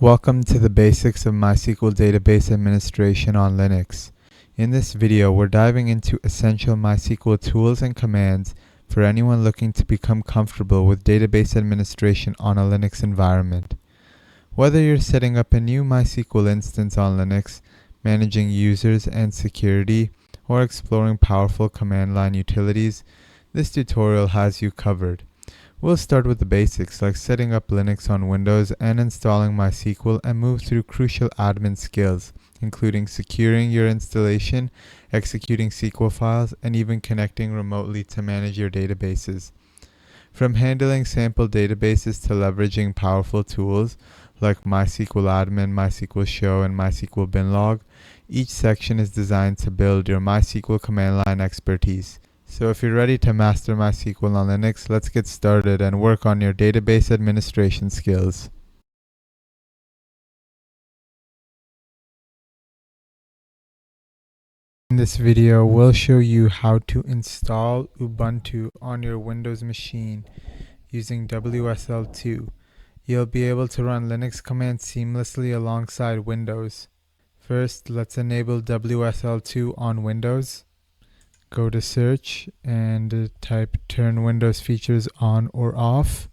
Welcome to the basics of MySQL database administration on Linux. In this video, we're diving into essential MySQL tools and commands for anyone looking to become comfortable with database administration on a Linux environment. Whether you're setting up a new MySQL instance on Linux, managing users and security, or exploring powerful command line utilities, this tutorial has you covered. We'll start with the basics like setting up Linux on Windows and installing MySQL, and move through crucial admin skills, including securing your installation, executing SQL files, and even connecting remotely to manage your databases. From handling sample databases to leveraging powerful tools like MySQL Admin, MySQL Show, and MySQL Binlog, each section is designed to build your MySQL command line expertise. So if you're ready to master MySQL on Linux, let's get started and work on your database administration skills. In this video, we'll show you how to install Ubuntu on your Windows machine using WSL2. You'll be able to run Linux commands seamlessly alongside Windows. First, let's enable WSL2 on Windows. Go to search and type turn Windows features on or off.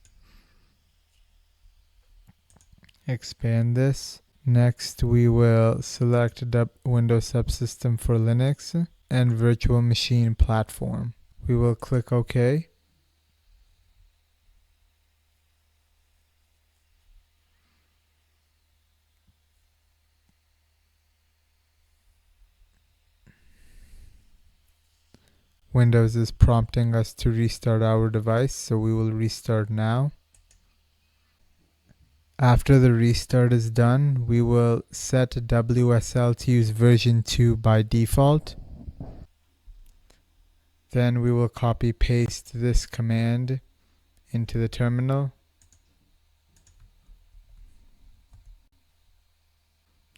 Expand this. Next, we will select Windows Subsystem for Linux and Virtual Machine Platform. We will click OK. Windows is prompting us to restart our device, so we will restart now. After the restart is done, we will set WSL to use version 2 by default. Then we will copy paste this command into the terminal.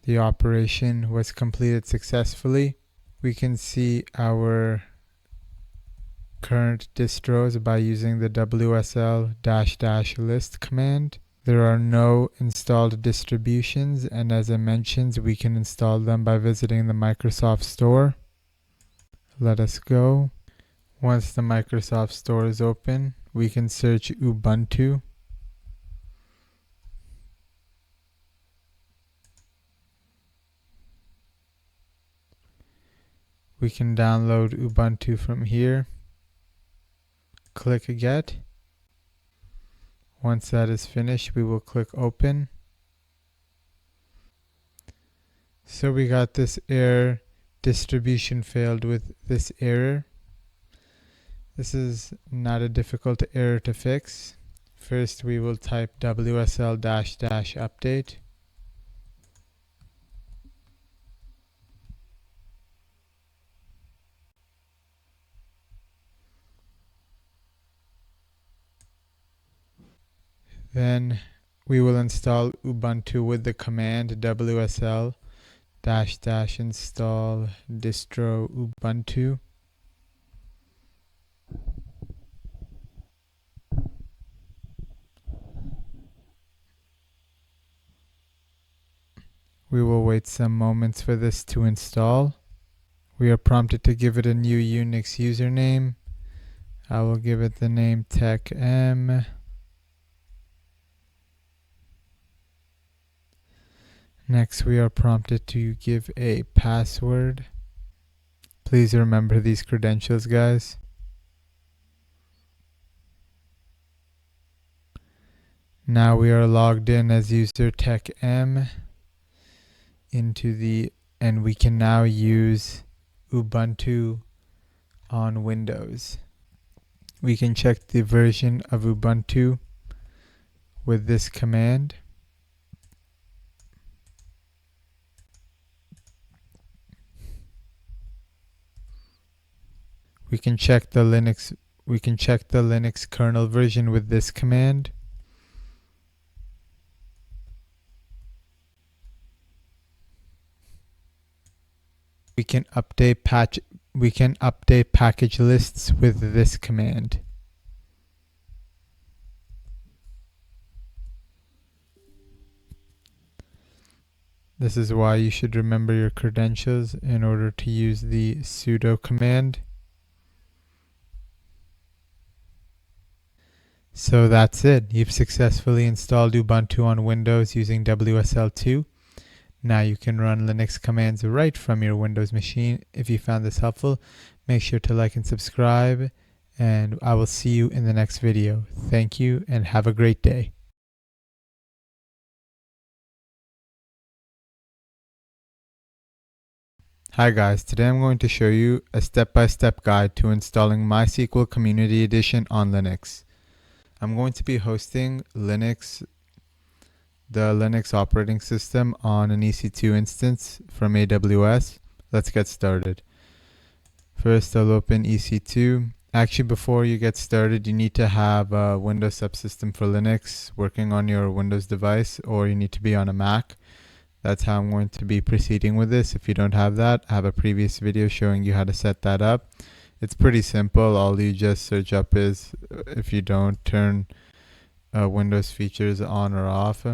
The operation was completed successfully. We can see our current distros by using the WSL-list command. There are no installed distributions, and as I mentioned, we can install them by visiting the Microsoft Store. Let us go. Once the Microsoft Store is open, we can search Ubuntu. We can download Ubuntu from here. Click Get. Once that is finished, we will click Open. So we got this error, distribution failed with this error. This is not a difficult error to fix. First, we will type WSL-update. Then we will install Ubuntu with the command WSL-install distro Ubuntu. We will wait some moments for this to install. We are prompted to give it a new Unix username. I will give it the name techm. Next, we are prompted to give a password. Please remember these credentials, guys. Now we are logged in as user techm and we can now use Ubuntu on Windows. We can check the version of Ubuntu with this command. We can check the Linux kernel version with this command. We can update package lists with this command. This is why you should remember your credentials in order to use the sudo command. So that's it. You've successfully installed Ubuntu on Windows using WSL2. Now you can run Linux commands right from your Windows machine. If you found this helpful, make sure to like and subscribe, and I will see you in the next video. Thank you and have a great day. Hi guys, today I'm going to show you a step-by-step guide to installing MySQL Community Edition on Linux. I'm going to be hosting the Linux operating system on an EC2 instance from AWS. Let's get started. First, I'll open EC2. Actually, before you get started, you need to have a Windows subsystem for Linux working on your Windows device, or you need to be on a Mac. That's how I'm going to be proceeding with this. If you don't have that, I have a previous video showing you how to set that up. It's pretty simple. All you just search up is if you don't turn Windows features on or off.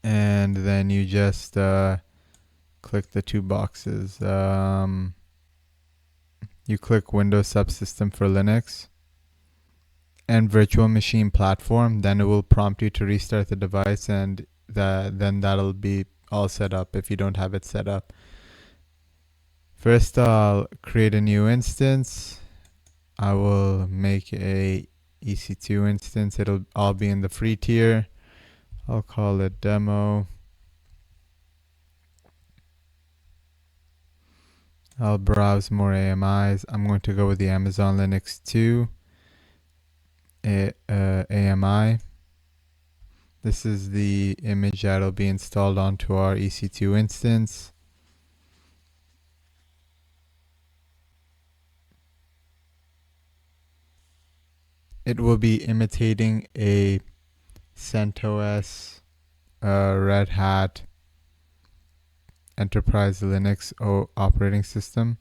And then you just click the two boxes. You click Windows Subsystem for Linux and Virtual Machine Platform. Then it will prompt you to restart the device, and then that'll be all set up if you don't have it set up. First, I'll create a new instance. I will make a EC2 instance. It'll all be in the free tier. I'll call it demo. I'll browse more AMIs. I'm going to go with the Amazon Linux 2 AMI. This is the image that'll be installed onto our EC2 instance. It will be imitating a CentOS, Red Hat, Enterprise Linux operating system.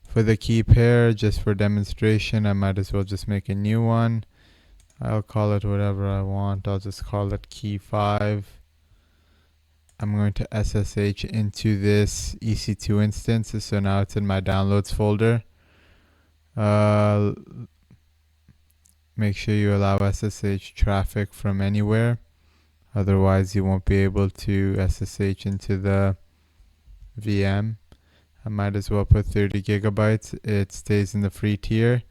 For the key pair, just for demonstration, I might as well just make a new one. I'll call it whatever I want. I'll just call it key 5. I'm going to SSH into this EC2 instance, so now it's in my downloads folder. Make sure you allow SSH traffic from anywhere. Otherwise, you won't be able to SSH into the VM. I might as well put 30 gigabytes. It stays in the free tier.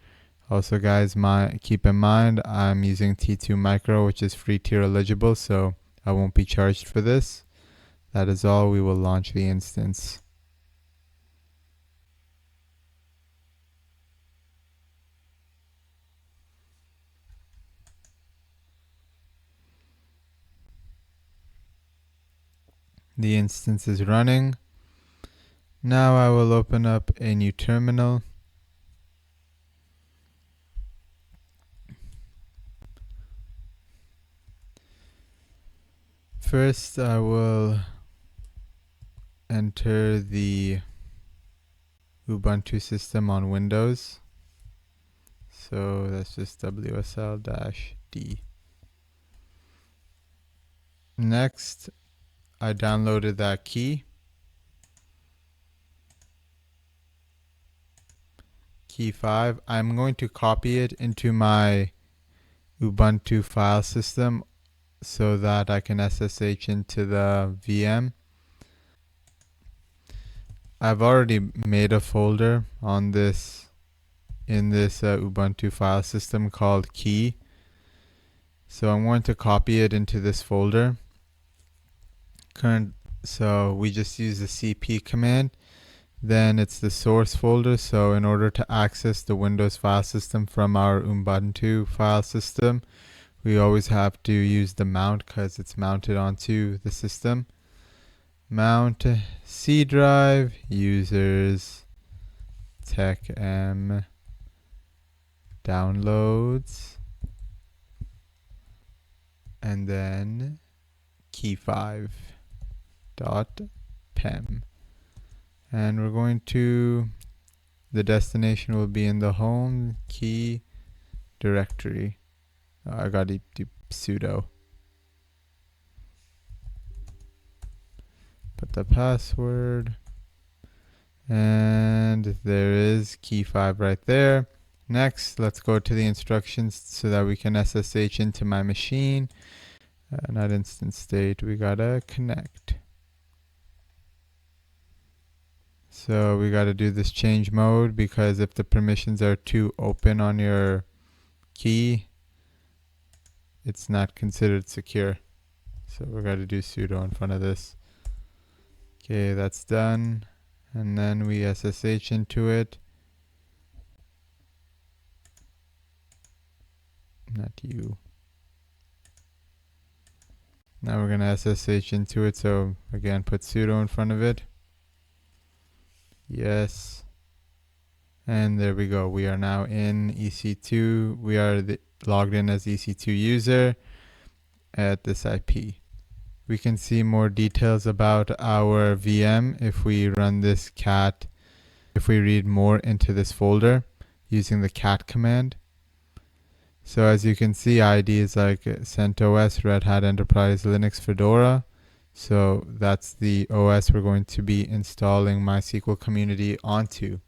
Also, guys, keep in mind, I'm using T2 Micro, which is free tier eligible, so I won't be charged for this. That is all. We will launch the instance. The instance is running. Now I will open up a new terminal. First, I will enter the Ubuntu system on Windows. So that's just WSL-D. Next, I downloaded that key. Key 5. I'm going to copy it into my Ubuntu file system so that I can SSH into the VM. I've already made a folder on this in this Ubuntu file system called key. So I'm going to copy it into this folder. So we just use the cp command. Then it's the source folder. So in order to access the Windows file system from our Ubuntu file system, we always have to use the mount because it's mounted onto the system. Mount C drive, users, techm, downloads, and then key5.pem. And we're going to, the destination will be in the home key directory. I got to do sudo. put the password. And there is key 5 right there. Next, let's go to the instructions so that we can SSH into my machine. Not instant state, we gotta connect. So we gotta do this change mode, because if the permissions are too open on your key, it's not considered secure. So we gotta do sudo in front of this. Okay, that's done. And then we SSH into it. Not you. Now we're going to SSH into it. So again, put sudo in front of it. Yes. And there we go. We are now in EC2. We are logged in as EC2 user at this IP. We can see more details about our VM if we run this cat, if we read more into this folder using the cat command. So as you can see, IDs like CentOS, Red Hat Enterprise, Linux, Fedora. So that's the OS we're going to be installing MySQL Community onto.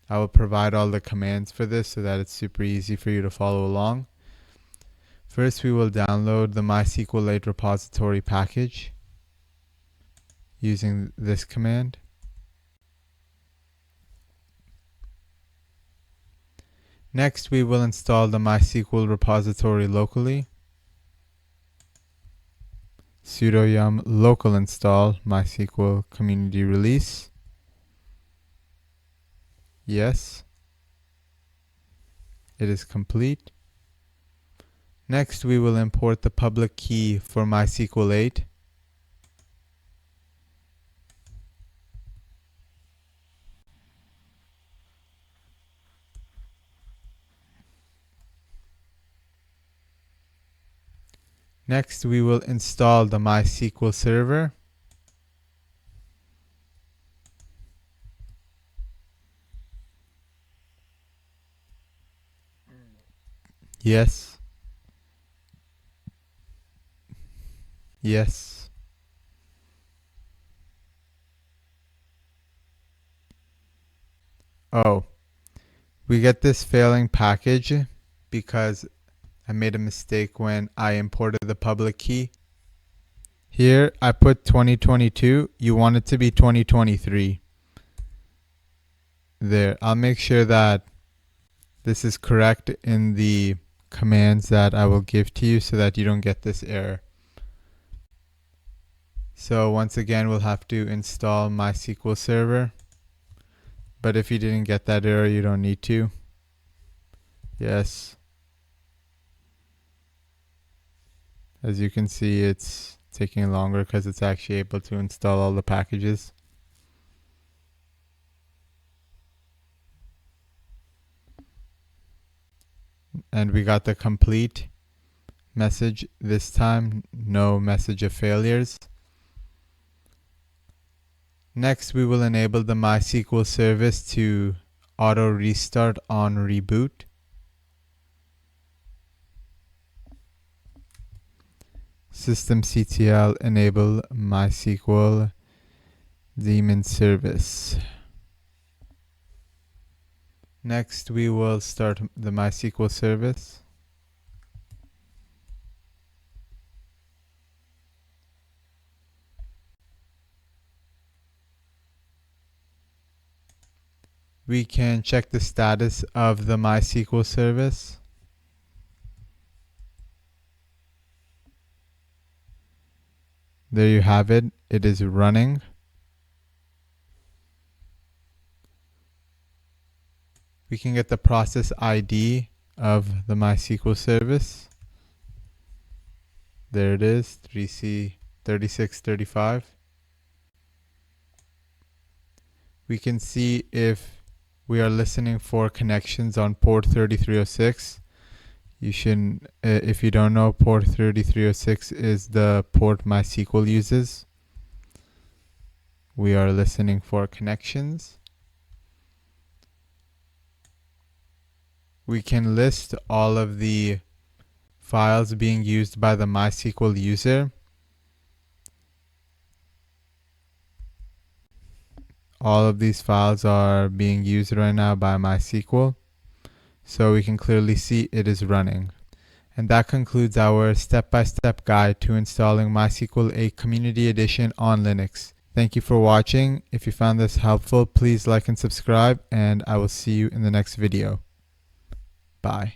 I will provide all the commands for this so that it's super easy for you to follow along. First, we will download the MySQLite repository package using this command. Next, we will install the MySQL repository locally. Sudo yum local install MySQL community release. Yes. It is complete. Next, we will import the public key for MySQL8. Next, we will install the MySQL server. Yes. Yes. Oh, we get this failing package because I made a mistake when I imported the public key. Here I put 2022. You want it to be 2023. There. I'll make sure that this is correct in the commands that I will give to you so that you don't get this error. So once again, we'll have to install MySQL Server. But if you didn't get that error, you don't need to. Yes. As you can see, it's taking longer because it's actually able to install all the packages. And we got the complete message this time, no message of failures. Next, we will enable the MySQL service to auto restart on reboot. Systemctl enable MySQL daemon service. Next, we will start the MySQL service. We can check the status of the MySQL service. There you have it. It is running. We can get the process ID of the MySQL service. There it is, 3C3635. We can see if we are listening for connections on port 3306. You should, if you don't know, port 3306 is the port MySQL uses. We are listening for connections. We can list all of the files being used by the MySQL user. all of these files are being used right now by MySQL. So we can clearly see it is running. And that concludes our step-by-step guide to installing MySQL 8 Community Edition on Linux. Thank you for watching. If you found this helpful, please like and subscribe, and I will see you in the next video. Bye.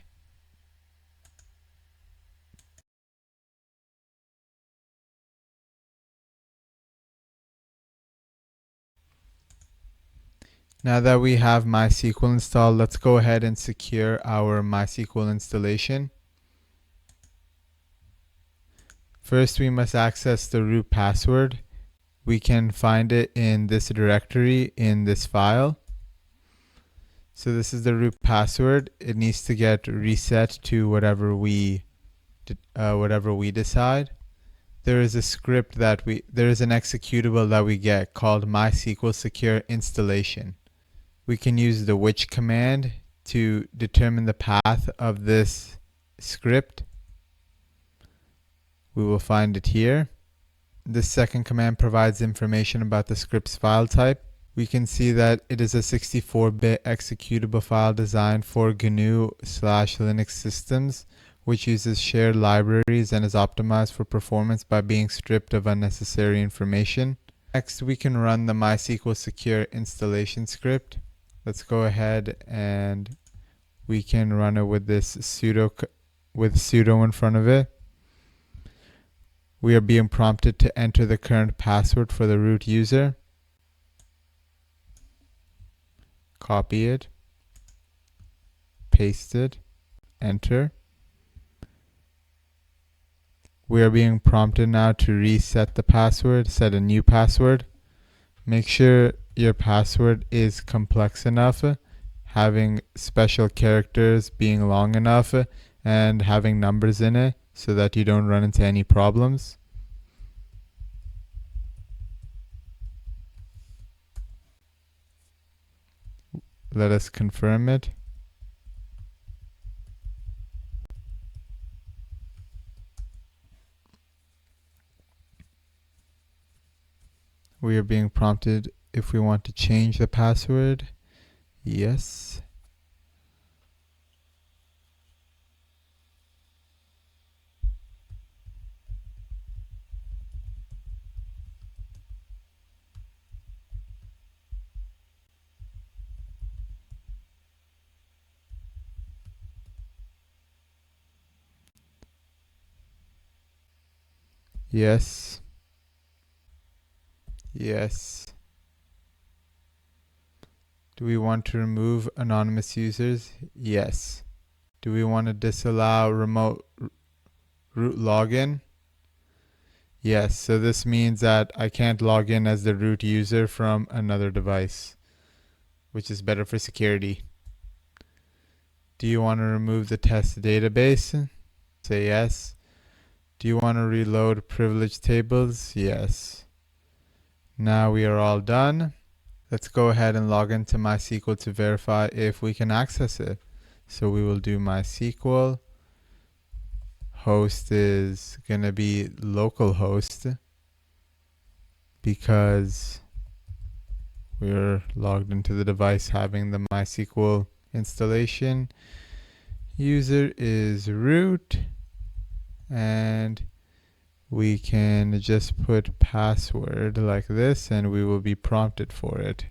Now that we have MySQL installed, let's go ahead and secure our MySQL installation. First, we must access the root password. We can find it in this directory in this file. So this is the root password. It needs to get reset to whatever we decide. There is a script that there is an executable that we get called MySQL Secure Installation. We can use the which command to determine the path of this script. We will find it here. This second command provides information about the script's file type. We can see that it is a 64-bit executable file designed for GNU/Linux systems, which uses shared libraries and is optimized for performance by being stripped of unnecessary information. Next, we can run the MySQL Secure Installation script. Let's go ahead and we can run it with this sudo in front of it. We are being prompted to enter the current password for the root user. Copy it, paste it, enter. We are being prompted now to reset the password, set a new password. Make sure your password is complex enough, having special characters being long enough, and having numbers in it so that you don't run into any problems. Let us confirm it. We are being prompted if we want to change the password. Yes. Yes. Yes. Do we want to remove anonymous users? Yes. Do we want to disallow remote root login? Yes. So this means that I can't log in as the root user from another device, which is better for security. Do you want to remove the test database? Say yes. Do you want to reload privilege tables? Yes. Now we are all done. Let's go ahead and log into MySQL to verify if we can access it. So we will do MySQL. Host is going to be localhost because we're logged into the device having the MySQL installation. User is root, and we can just put password like this and we will be prompted for it.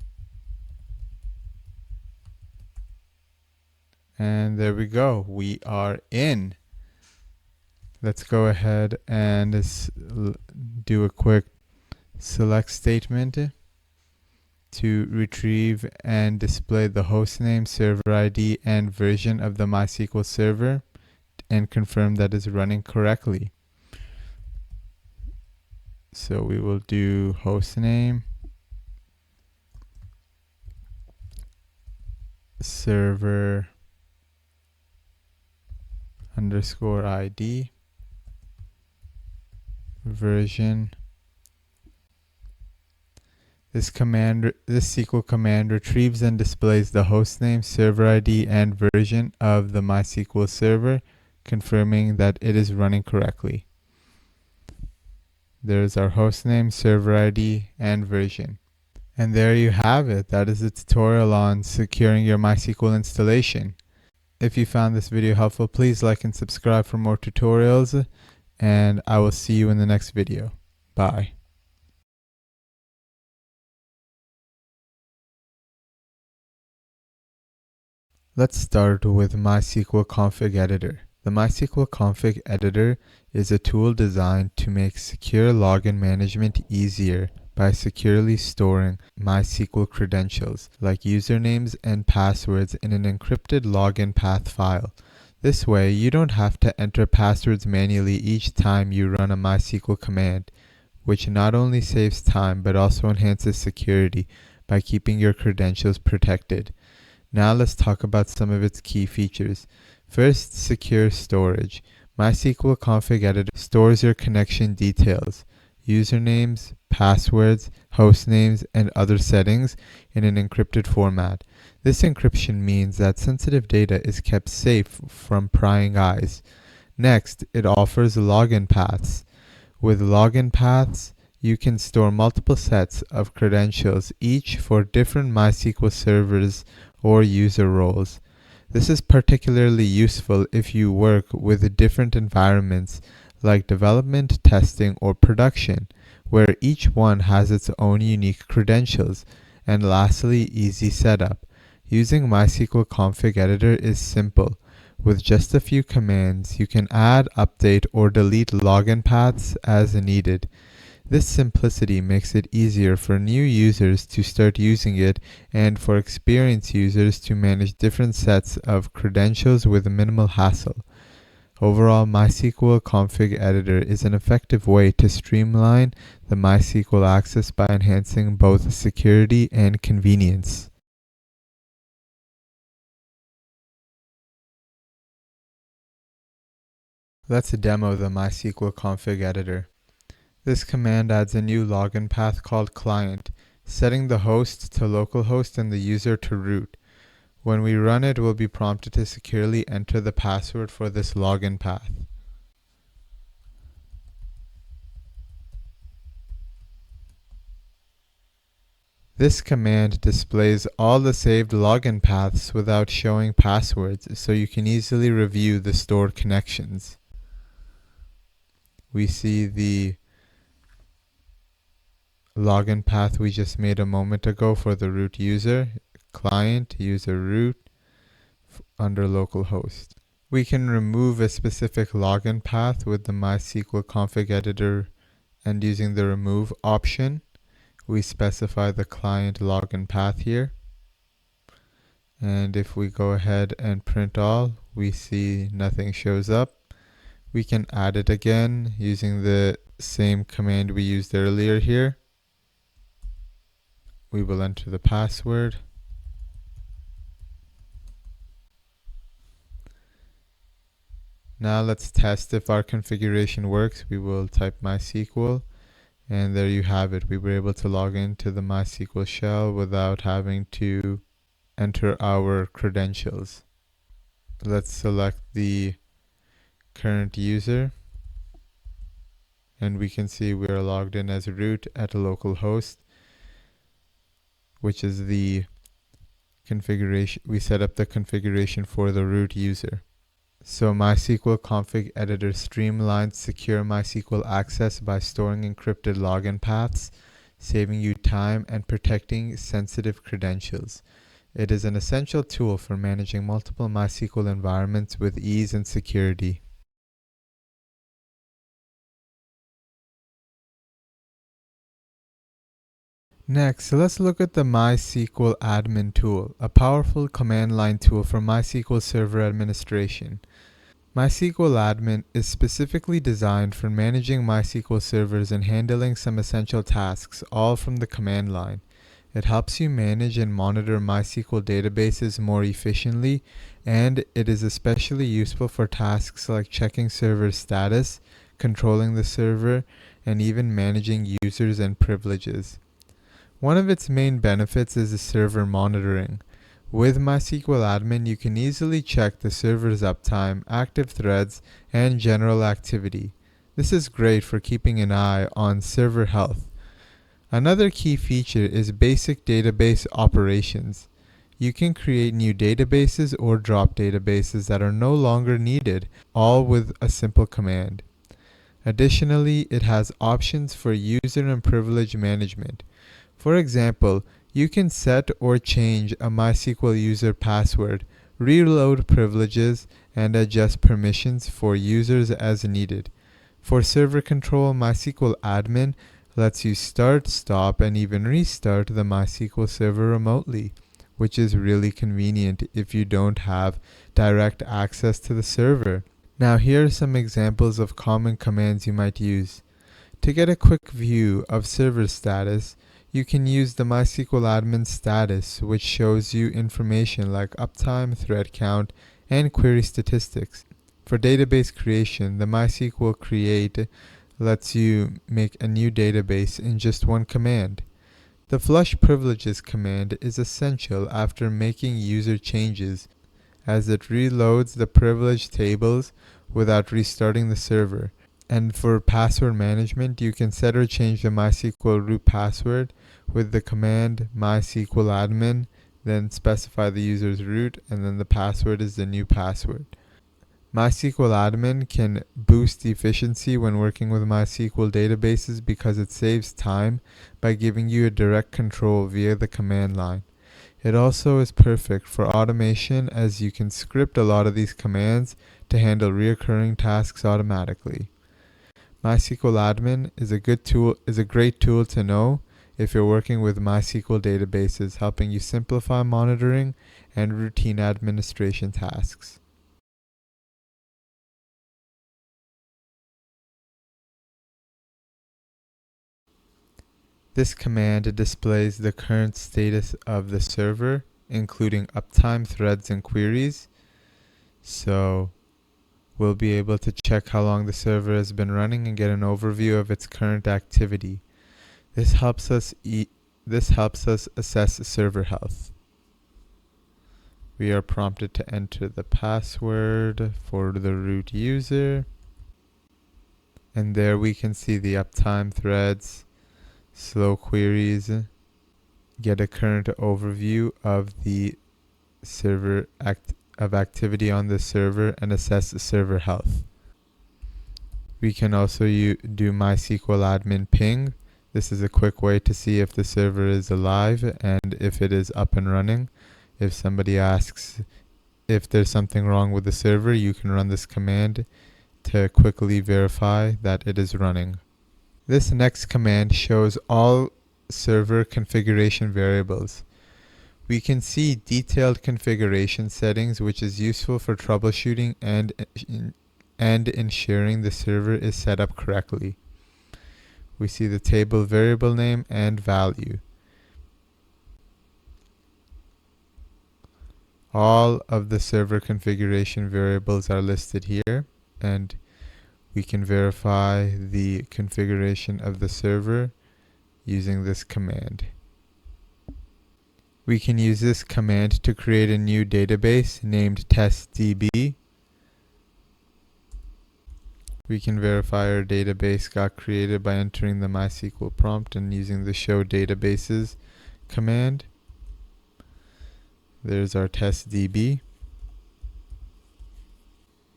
And there we go. We are in. Let's go ahead and do a quick select statement to retrieve and display the hostname, server ID, and version of the MySQL server and confirm that it's running correctly. So we will do hostname, server underscore ID, version. This SQL command retrieves and displays the hostname, server ID, and version of the MySQL server, confirming that it is running correctly. There's our hostname, server ID, and version. And there you have it. That is the tutorial on securing your MySQL installation. If you found this video helpful, please like and subscribe for more tutorials, and I will see you in the next video. Bye. Let's start with MySQL Config Editor. The MySQL Config Editor is a tool designed to make secure login management easier by securely storing MySQL credentials like usernames and passwords in an encrypted login path file. This way, you don't have to enter passwords manually each time you run a MySQL command, which not only saves time but also enhances security by keeping your credentials protected. Now let's talk about some of its key features. First, secure storage. MySQL Config Editor stores your connection details, usernames, passwords, hostnames, and other settings in an encrypted format. This encryption means that sensitive data is kept safe from prying eyes. Next, it offers login paths. With login paths, you can store multiple sets of credentials, each for different MySQL servers or user roles. This is particularly useful if you work with different environments like development, testing, or production, where each one has its own unique credentials. And lastly, easy setup. Using MySQL Config Editor is simple. With just a few commands, you can add, update, or delete login paths as needed. This simplicity makes it easier for new users to start using it and for experienced users to manage different sets of credentials with minimal hassle. Overall, MySQL Config Editor is an effective way to streamline the MySQL access by enhancing both security and convenience. Let's demo the MySQL Config Editor. This command adds a new login path called client, setting the host to localhost and the user to root. When we run it, we'll be prompted to securely enter the password for this login path. This command displays all the saved login paths without showing passwords, so you can easily review the stored connections. We see the login path we just made a moment ago for the root user, client, user root, under localhost. We can remove a specific login path with the MySQL Config Editor, and using the remove option, we specify the client login path here. And if we go ahead and print all, we see nothing shows up. We can add it again using the same command we used earlier here. We will enter the password. Now let's test if our configuration works. We will type MySQL, and there you have it. We were able to log into the MySQL shell without having to enter our credentials. Let's select the current user, and we can see we are logged in as root at localhost, which is the configuration. We set up the configuration for the root user. So MySQL Config Editor streamlines secure MySQL access by storing encrypted login paths, saving you time, and protecting sensitive credentials. It is an essential tool for managing multiple MySQL environments with ease and security. Next, let's look at the MySQL Admin tool, a powerful command line tool for MySQL Server administration. MySQL Admin is specifically designed for managing MySQL servers and handling some essential tasks, all from the command line. It helps you manage and monitor MySQL databases more efficiently, and it is especially useful for tasks like checking server status, controlling the server, and even managing users and privileges. One of its main benefits is the server monitoring. With MySQL Admin, you can easily check the server's uptime, active threads, and general activity. This is great for keeping an eye on server health. Another key feature is basic database operations. You can create new databases or drop databases that are no longer needed, all with a simple command. Additionally, it has options for user and privilege management. For example, you can set or change a MySQL user password, reload privileges, and adjust permissions for users as needed. For server control, MySQL admin lets you start, stop, and even restart the MySQL server remotely, which is really convenient if you don't have direct access to the server. Now here are some examples of common commands you might use. To get a quick view of server status, you can use the MySQL admin status, which shows you information like uptime, thread count, and query statistics. For database creation, the MySQL create lets you make a new database in just one command. The flush privileges command is essential after making user changes, as it reloads the privilege tables without restarting the server. And for password management, you can set or change the MySQL root password with the command MySQL admin, then specify the user's root, and then the password is the new password. MySQL admin can boost efficiency when working with MySQL databases because it saves time by giving you a direct control via the command line. It also is perfect for automation, as you can script a lot of these commands to handle recurring tasks automatically. MySQL admin is a great tool to know if you're working with MySQL databases, helping you simplify monitoring and routine administration tasks. This command displays the current status of the server, including uptime, threads, and queries. So we'll be able to check how long the server has been running and get an overview of its current activity. This helps us assess server health. We are prompted to enter the password for the root user. And there we can see the uptime, threads, slow queries, get a current overview of the server activity on the server, and assess the server health. We can also do MySQL admin ping. This is a quick way to see if the server is alive and if it is up and running. If somebody asks if there's something wrong with the server, you can run this command to quickly verify that it is running. This next command shows all server configuration variables. We can see detailed configuration settings, which is useful for troubleshooting and ensuring the server is set up correctly. We see the table variable name and value. All of the server configuration variables are listed here, and we can verify the configuration of the server using this command. We can use this command to create a new database named testdb. We can verify our database got created by entering the MySQL prompt and using the show databases command. There's our testdb.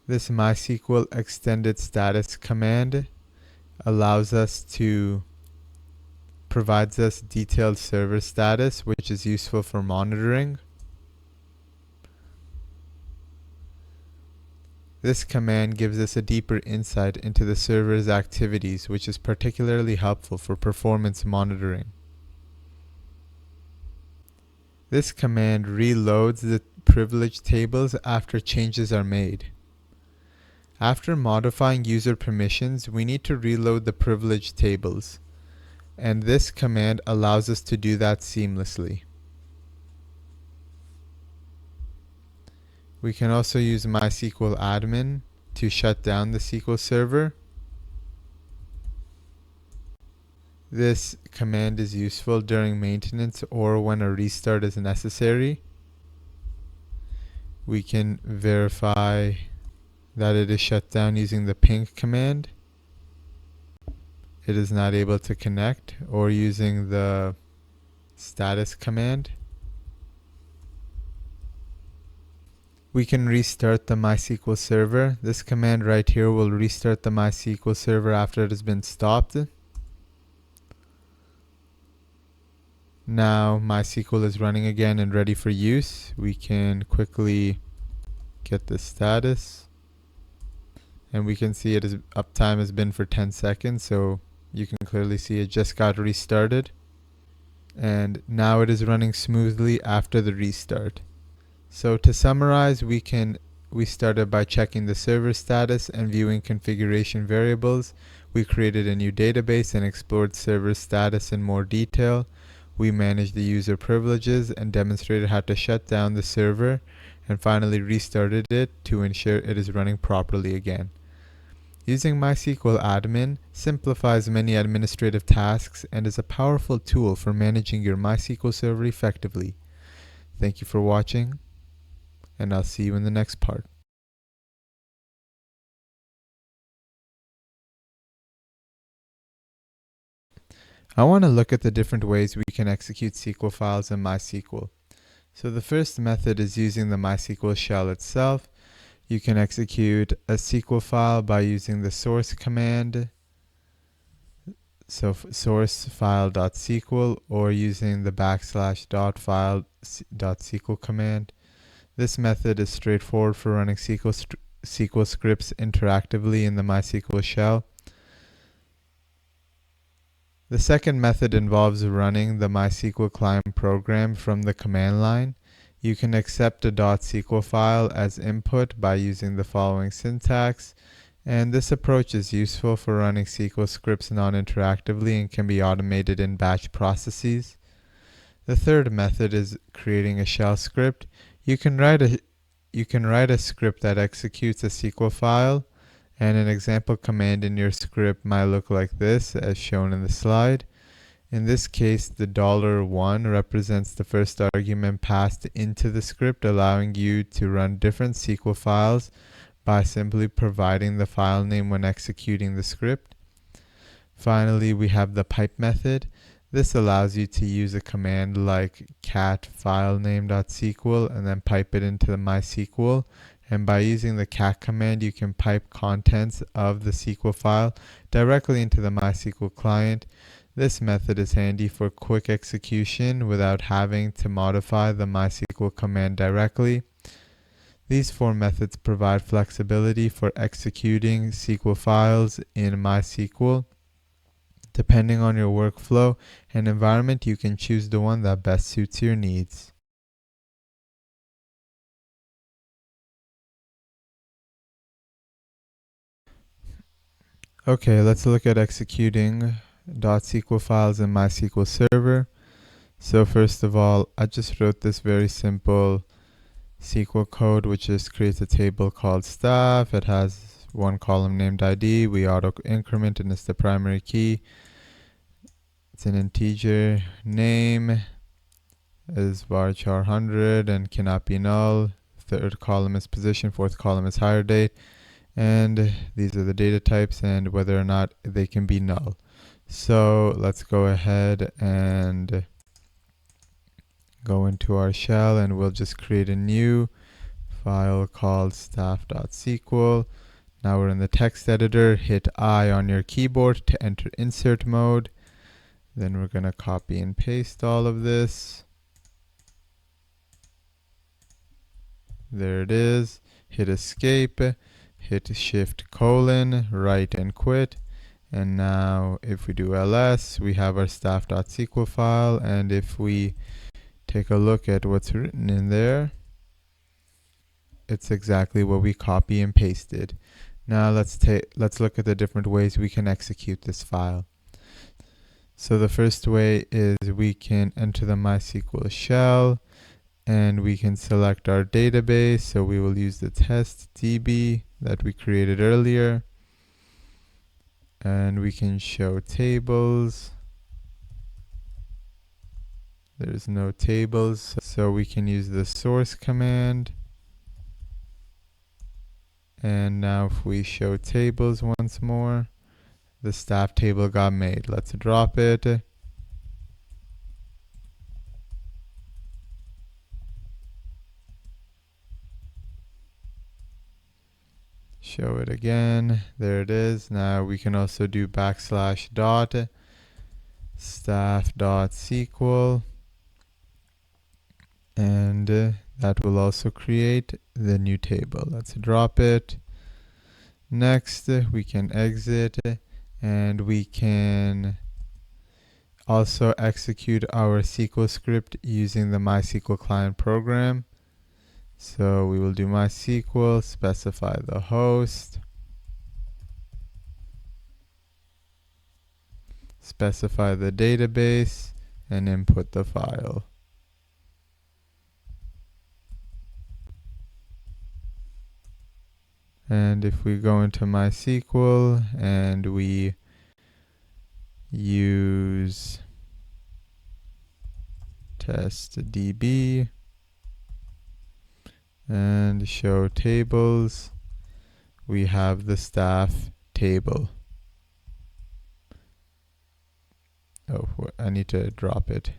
This MySQL extended status command provides us detailed server status, which is useful for monitoring. This command gives us a deeper insight into the server's activities, which is particularly helpful for performance monitoring. This command reloads the privilege tables after changes are made. After modifying user permissions, we need to reload the privilege tables, and this command allows us to do that seamlessly. We can also use MySQL admin to shut down the SQL server. This command is useful during maintenance or when a restart is necessary. We can verify that it is shut down using the ping command. it is not able to connect, or using the status command. We can restart the MySQL server. This command right here will restart the MySQL server after it has been stopped. Now MySQL is running again and ready for use. We can quickly get the status, and we can see it is uptime has been for 10 seconds, so you can clearly see it just got restarted, and now it is running smoothly after the restart. So to summarize, we started by checking the server status and viewing configuration variables. We created a new database and explored server status in more detail. We managed the user privileges and demonstrated how to shut down the server, and finally restarted it to ensure it is running properly again. Using MySQL Admin simplifies many administrative tasks and is a powerful tool for managing your MySQL server effectively. Thank you for watching, and I'll see you in the next part. I want to look at the different ways we can execute SQL files in MySQL. So the first method is using the MySQL shell itself. You can execute a SQL file by using the source command, so source file.sql, or using the \file.sql command. This method is straightforward for running SQL scripts interactively in the MySQL shell. The second method involves running the MySQL client program from the command line. You can accept a .sql file as input by using the following syntax, and this approach is useful for running SQL scripts non-interactively and can be automated in batch processes. The third method is creating a shell script. You can write a script that executes a SQL file, and an example command in your script might look like this, as shown in the slide. In this case, the $1 represents the first argument passed into the script, allowing you to run different SQL files by simply providing the file name when executing the script. Finally, we have the pipe method. This allows you to use a command like cat filename.sql and then pipe it into the MySQL. And by using the cat command, you can pipe contents of the SQL file directly into the MySQL client. This method is handy for quick execution without having to modify the MySQL command directly. These four methods provide flexibility for executing SQL files in MySQL. Depending on your workflow and environment, you can choose the one that best suits your needs. Okay, let's look at executing .sql files in MySQL Server. So first of all, I just wrote this very simple SQL code which just creates a table called staff. It has one column named ID. We auto increment, and it's the primary key. It's an integer. Name is varchar 100 and cannot be null. Third column is position. Fourth column is hire date. And these are the data types and whether or not they can be null. So let's go ahead and go into our shell, and we'll just create a new file called staff.sql. Now we're in the text editor. Hit I on your keyboard to enter insert mode. Then we're going to copy and paste all of this. There it is. Hit escape. Hit shift : write and quit. And now if we do ls, we have our staff.sql file, and if we take a look at what's written in there, it's exactly what we copy and pasted. Now let's look at the different ways we can execute this file. So the first way is we can enter the MySQL shell, and we can select our database. So we will use the test DB that we created earlier, and we can show tables. There's no tables, so we can use the source command. And now if we show tables once more, the staff table got made. Let's drop it. Show it again. There it is. Now we can also do \dot staff.sql, and that will also create the new table. Let's drop it. Next, we can exit, and we can also execute our SQL script using the MySQL client program. So we will do MySQL, specify the host, specify the database, and input the file. And if we go into MySQL and we use testdb and show tables, we have the staff table. Oh, I need to drop it.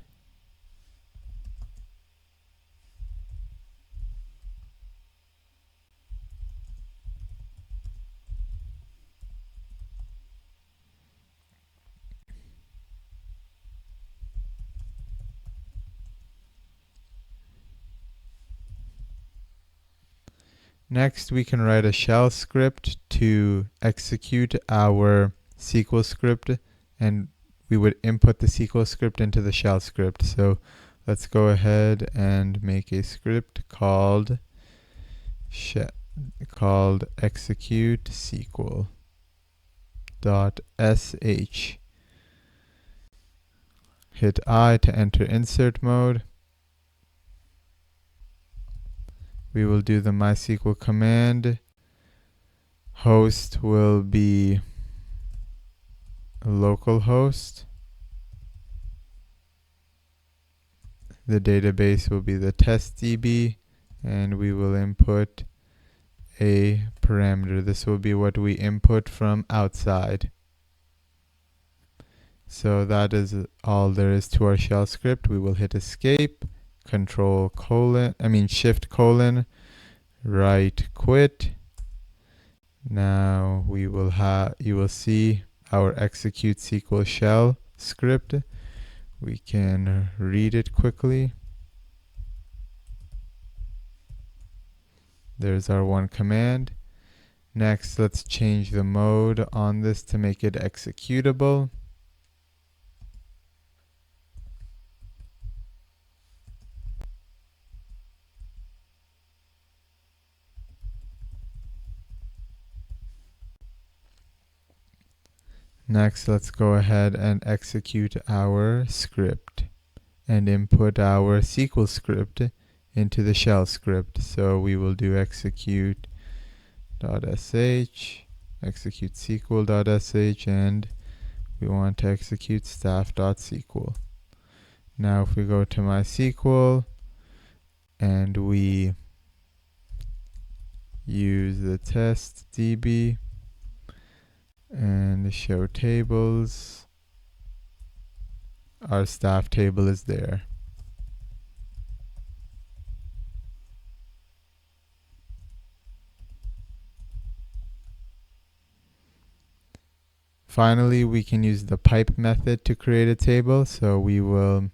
Next, we can write a shell script to execute our SQL script, and we would input the SQL script into the shell script. So let's go ahead and make a script called execute SQL.sh. Hit I to enter insert mode. We will do the MySQL command. Host will be localhost. The database will be the testdb, and we will input a parameter. This will be what we input from outside. So that is all there is to our shell script. We will hit escape, shift : right quit. Now you will see our execute SQL shell script. We can read it quickly. There's our one command. Next, let's change the mode on this to make it executable. Next, let's go ahead and execute our script and input our SQL script into the shell script. So we will do execute.sh, execute SQL.sh, and we want to execute staff.sql. Now if we go to MySQL and we use the testdb and show tables, our staff table is there. Finally, we can use the pipe method to create a table. So we will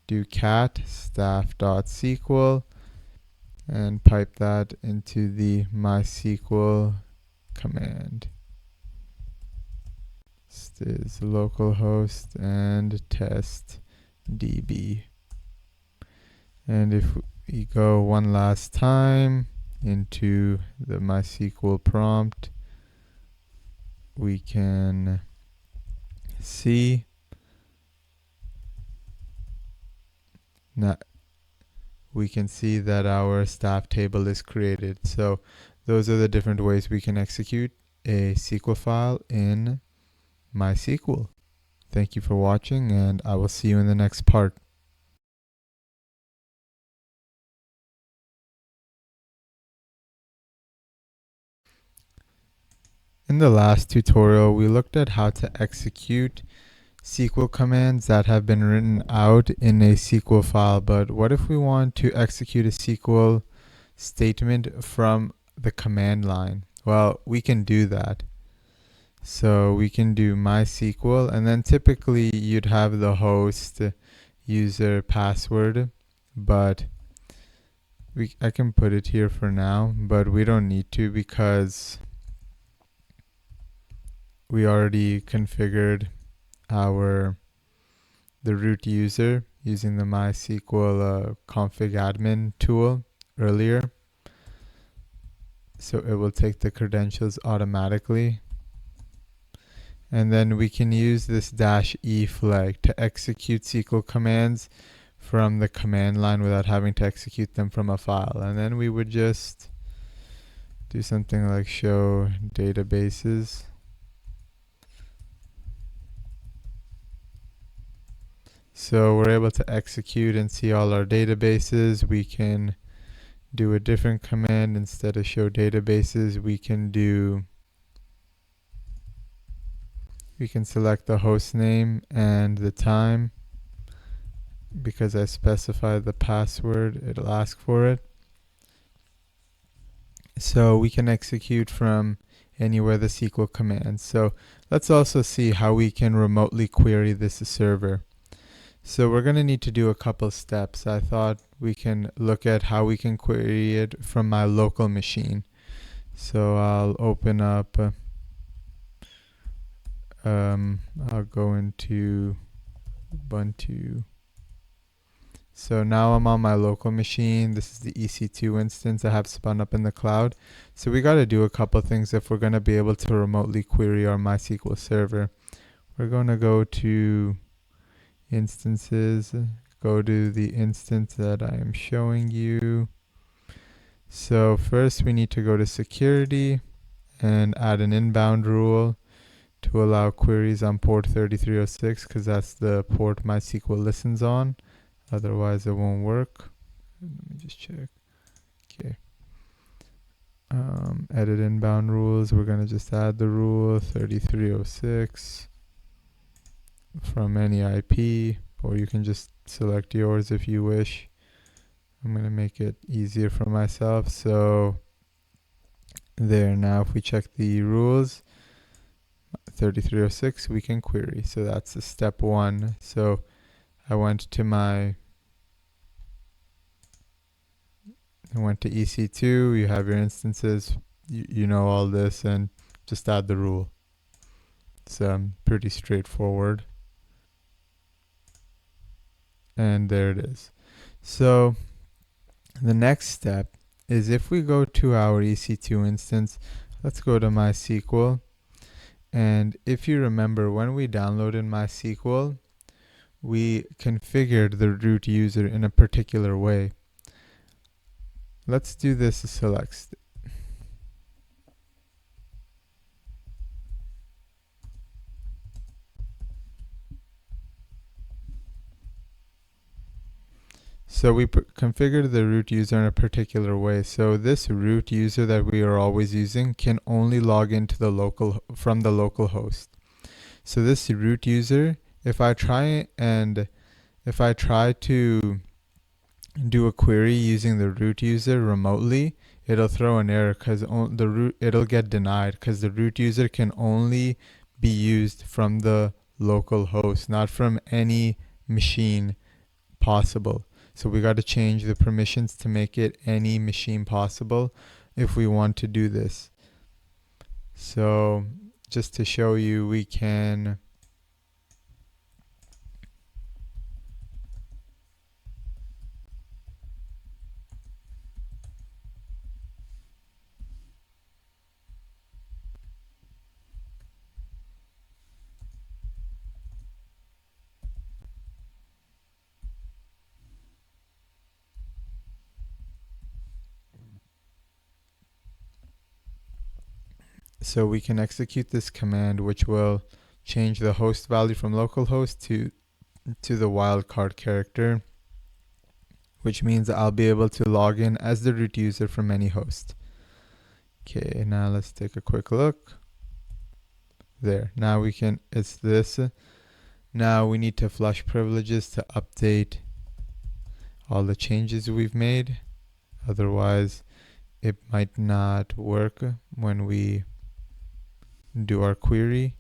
do cat staff.sql and pipe that into the MySQL command. This is localhost and testdb. And if we go one last time into the MySQL prompt, we can see that our staff table is created. So those are the different ways we can execute a SQL file in MySQL. Thank you for watching, and I will see you in the next part. In the last tutorial, we looked at how to execute SQL commands that have been written out in a SQL file, but what if we want to execute a SQL statement from the command line? Well, we can do that. So we can do Mysql, and then typically you'd have the host, user, password, but I can put it here for now, but we don't need to because we already configured the root user using the Mysql config admin tool earlier. So it will take the credentials automatically. And then we can use this -e flag to execute SQL commands from the command line without having to execute them from a file. And then we would just do something like show databases. So we're able to execute and see all our databases. We can do a different command. Instead of show databases, we can select the host name and the time. Because I specified the password, it'll ask for it. So we can execute from anywhere the SQL commands. So let's also see how we can remotely query this server. So we're going to need to do a couple steps. I thought we can look at how we can query it from my local machine. So I'll open up, I'll go into Ubuntu. So now I'm on my local machine. This is the EC2 instance I have spun up in the cloud. So we got to do a couple things if we're going to be able to remotely query our MySQL server. We're going to go to instances, go to the instance that I am showing you. So first we need to go to security and add an inbound rule to allow queries on port 3306 because that's the port MySQL listens on. Otherwise it won't work. Let me just check. Okay. Edit inbound rules. We're going to just add the rule 3306 from any IP, or you can just select yours if you wish. I'm going to make it easier for myself. So there, now if we check the rules, 3306, we can query. So that's the step one. So I went to EC2, you have your instances, you know all this, and just add the rule. It's pretty straightforward. And there it is. So the next step is if we go to our EC2 instance, let's go to MySQL. And if you remember, when we downloaded MySQL, we configured the root user in a particular way. Let's do this select. So we configured the root user in a particular way. So this root user that we are always using can only log into the from the local host. So this root user, if I try to do a query using the root user remotely, it'll throw an error because it'll get denied because the root user can only be used from the local host, not from any machine possible. So we got to change the permissions to make it any machine possible if we want to do this. So just to show you, we can execute this command, which will change the host value from localhost to the wildcard character, which means I'll be able to log in as the root user from any host. Okay, now let's take a quick look. There. Now we can, it's this. Now we need to flush privileges to update all the changes we've made. Otherwise, it might not work when we do our query.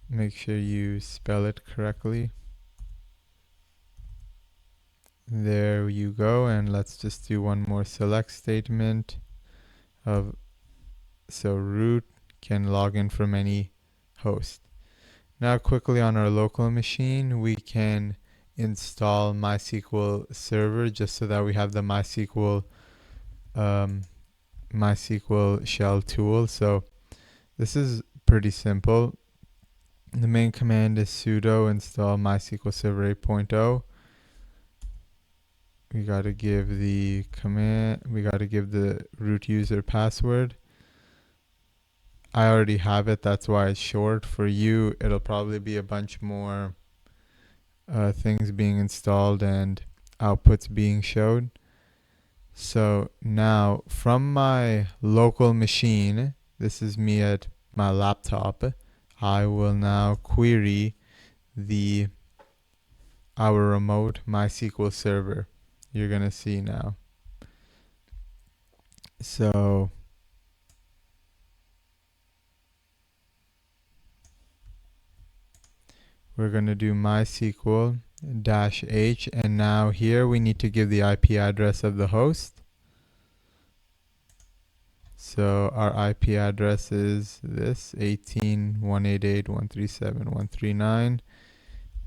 Make sure you spell it correctly. There you go, and let's just do one more select statement of, so root can log in from any host. Now quickly on our local machine, we can install MySQL Server just so that we have the MySQL shell tool. So this is pretty simple. The main command is sudo install MySQL Server 8.0. We got to give the root user password. I already have it, that's why it's short. For you, it'll probably be a bunch more things being installed and outputs being showed. So now from my local machine, this is me at my laptop, I will now query our remote MySQL server. You're gonna see now. So we're gonna do MySQL -h, and now here we need to give the IP address of the host. So our IP address is this, 18.188.137.139,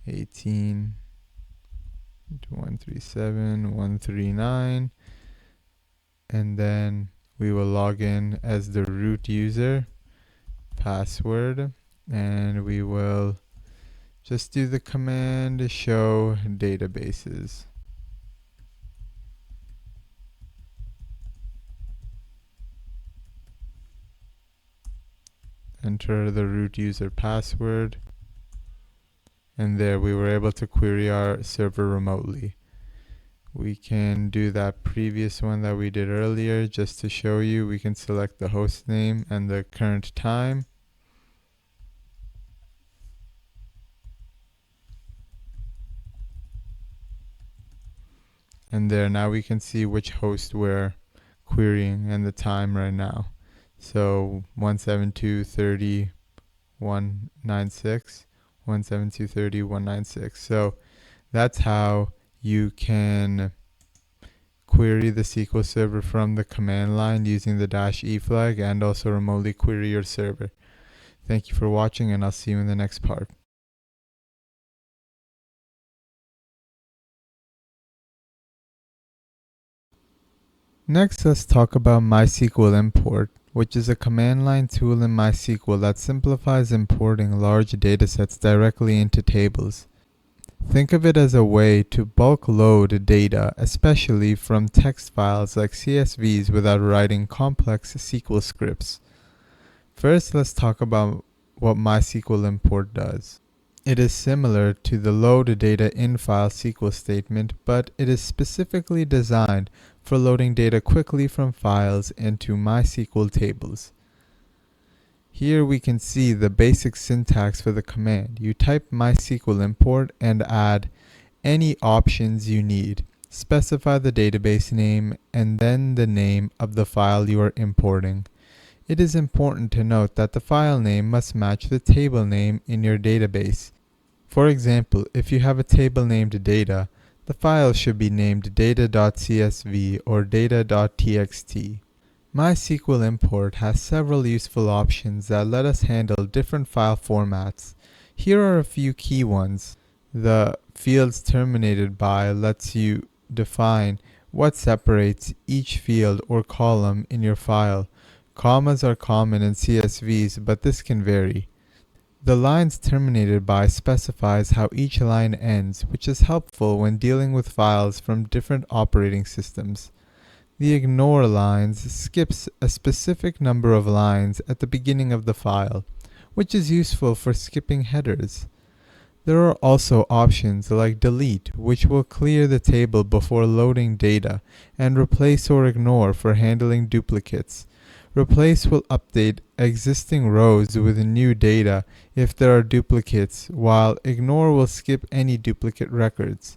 18.137.139, and then we will log in as the root user, password, and we will just do the command show databases. Enter the root user password, and there we were able to query our server remotely. We can do that previous one that we did earlier just to show you. We can select the host name and the current time. And there, now we can see which host we're querying and the time right now. So 172.30.196, 172.30.196. So that's how you can query the SQL Server from the command line using the -e flag, and also remotely query your server. Thank you for watching, and I'll see you in the next part. Next, let's talk about MySQL Import, which is a command line tool in MySQL that simplifies importing large datasets directly into tables. Think of it as a way to bulk load data, especially from text files like CSVs, without writing complex SQL scripts. First, let's talk about what MySQL Import does. It is similar to the load data in file SQL statement, but it is specifically designed for loading data quickly from files into MySQL tables. Here we can see the basic syntax for the command. You type MySQL import and add any options you need. Specify the database name and then the name of the file you are importing. It is important to note that the file name must match the table name in your database. For example, if you have a table named data, the file should be named data.csv or data.txt. MySQL Import has several useful options that let us handle different file formats. Here are a few key ones. The fields terminated by lets you define what separates each field or column in your file. Commas are common in CSVs, but this can vary. The lines terminated by specifies how each line ends, which is helpful when dealing with files from different operating systems. The ignore lines skips a specific number of lines at the beginning of the file, which is useful for skipping headers. There are also options like delete, which will clear the table before loading data, and replace or ignore for handling duplicates. Replace will update existing rows with new data if there are duplicates, while ignore will skip any duplicate records.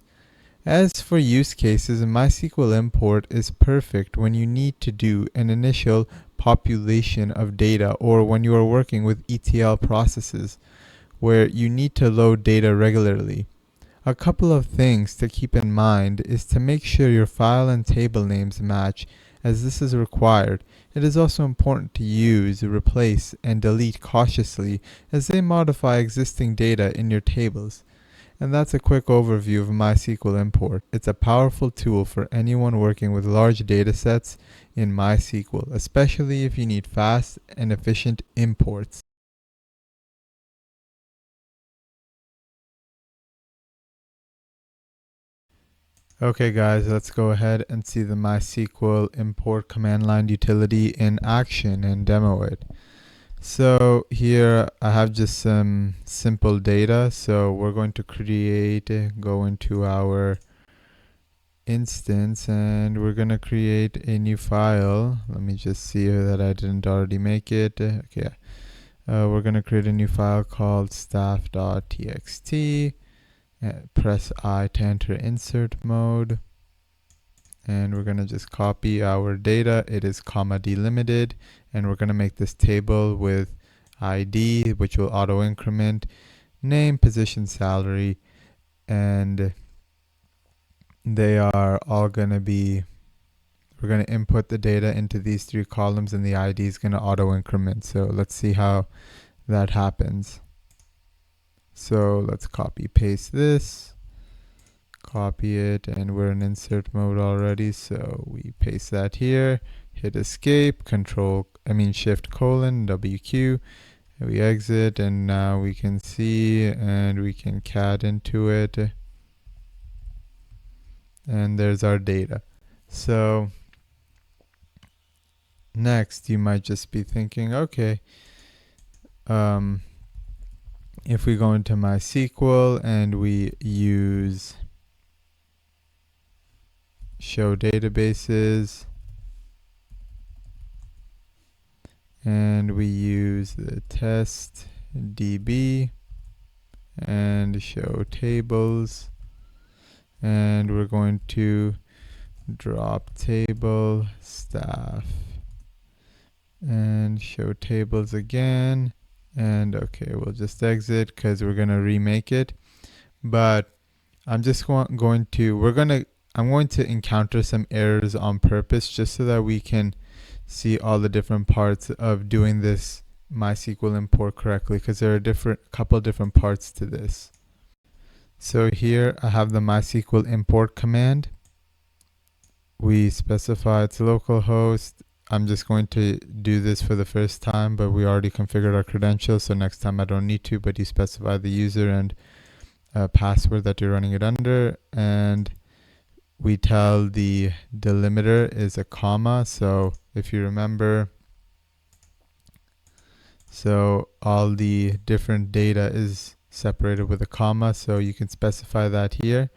As for use cases, MySQL import is perfect when you need to do an initial population of data or when you are working with ETL processes where you need to load data regularly. A couple of things to keep in mind is to make sure your file and table names match, as this is required. It is also important to use, replace, and delete cautiously as they modify existing data in your tables. And that's a quick overview of MySQL import. It's a powerful tool for anyone working with large data sets in MySQL, especially if you need fast and efficient imports. Okay guys, let's go ahead and see the MySQL import command line utility in action and demo it. So here I have just some simple data. So we're going to go into our instance and we're going to create a new file. Let me just see that I didn't already make it. Okay. We're going to create a new file called staff.txt. Press I to enter insert mode. And we're going to just copy our data. It is comma delimited. And we're going to make this table with ID, which will auto increment, name, position, salary, and they are all going to be, we're going to input the data into these three columns and the ID is going to auto increment. So let's see how that happens. So let's copy paste this, copy it, and we're in insert mode already. So we paste that here, hit escape, shift colon, WQ, we exit, and now we can see and we can cat into it. And there's our data. So next you might just be thinking, okay, if we go into MySQL and we use show databases and we use the test DB and show tables, and we're going to drop table staff and show tables again, and okay, we'll just exit because we're going to remake it. But I'm just going to encounter some errors on purpose just so that we can see all the different parts of doing this MySQL import correctly, because there are couple different parts to this. So here I have the MySQL import command. We specify its localhost. I'm just going to do this for the first time, but we already configured our credentials, so next time I don't need to, but you specify the user and password that you're running it under, and we tell the delimiter is a comma. So if you remember, so all the different data is separated with a comma, so you can specify that here.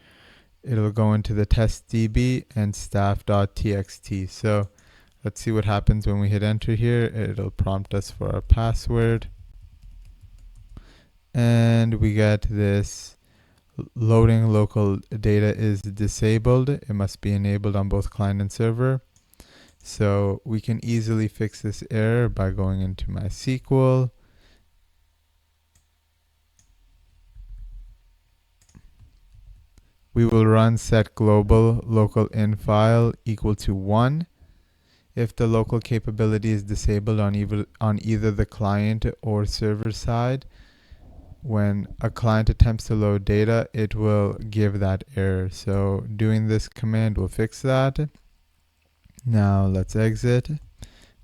It'll go into the test DB and staff.txt. So let's see what happens when we hit enter here. It'll prompt us for our password. And we get this loading local data is disabled. It must be enabled on both client and server. So we can easily fix this error by going into MySQL. We will run set global local in file equal to 1 if the local capability is disabled on either the client or server side. When a client attempts to load data, it will give that error. So doing this command will fix that. Now let's exit.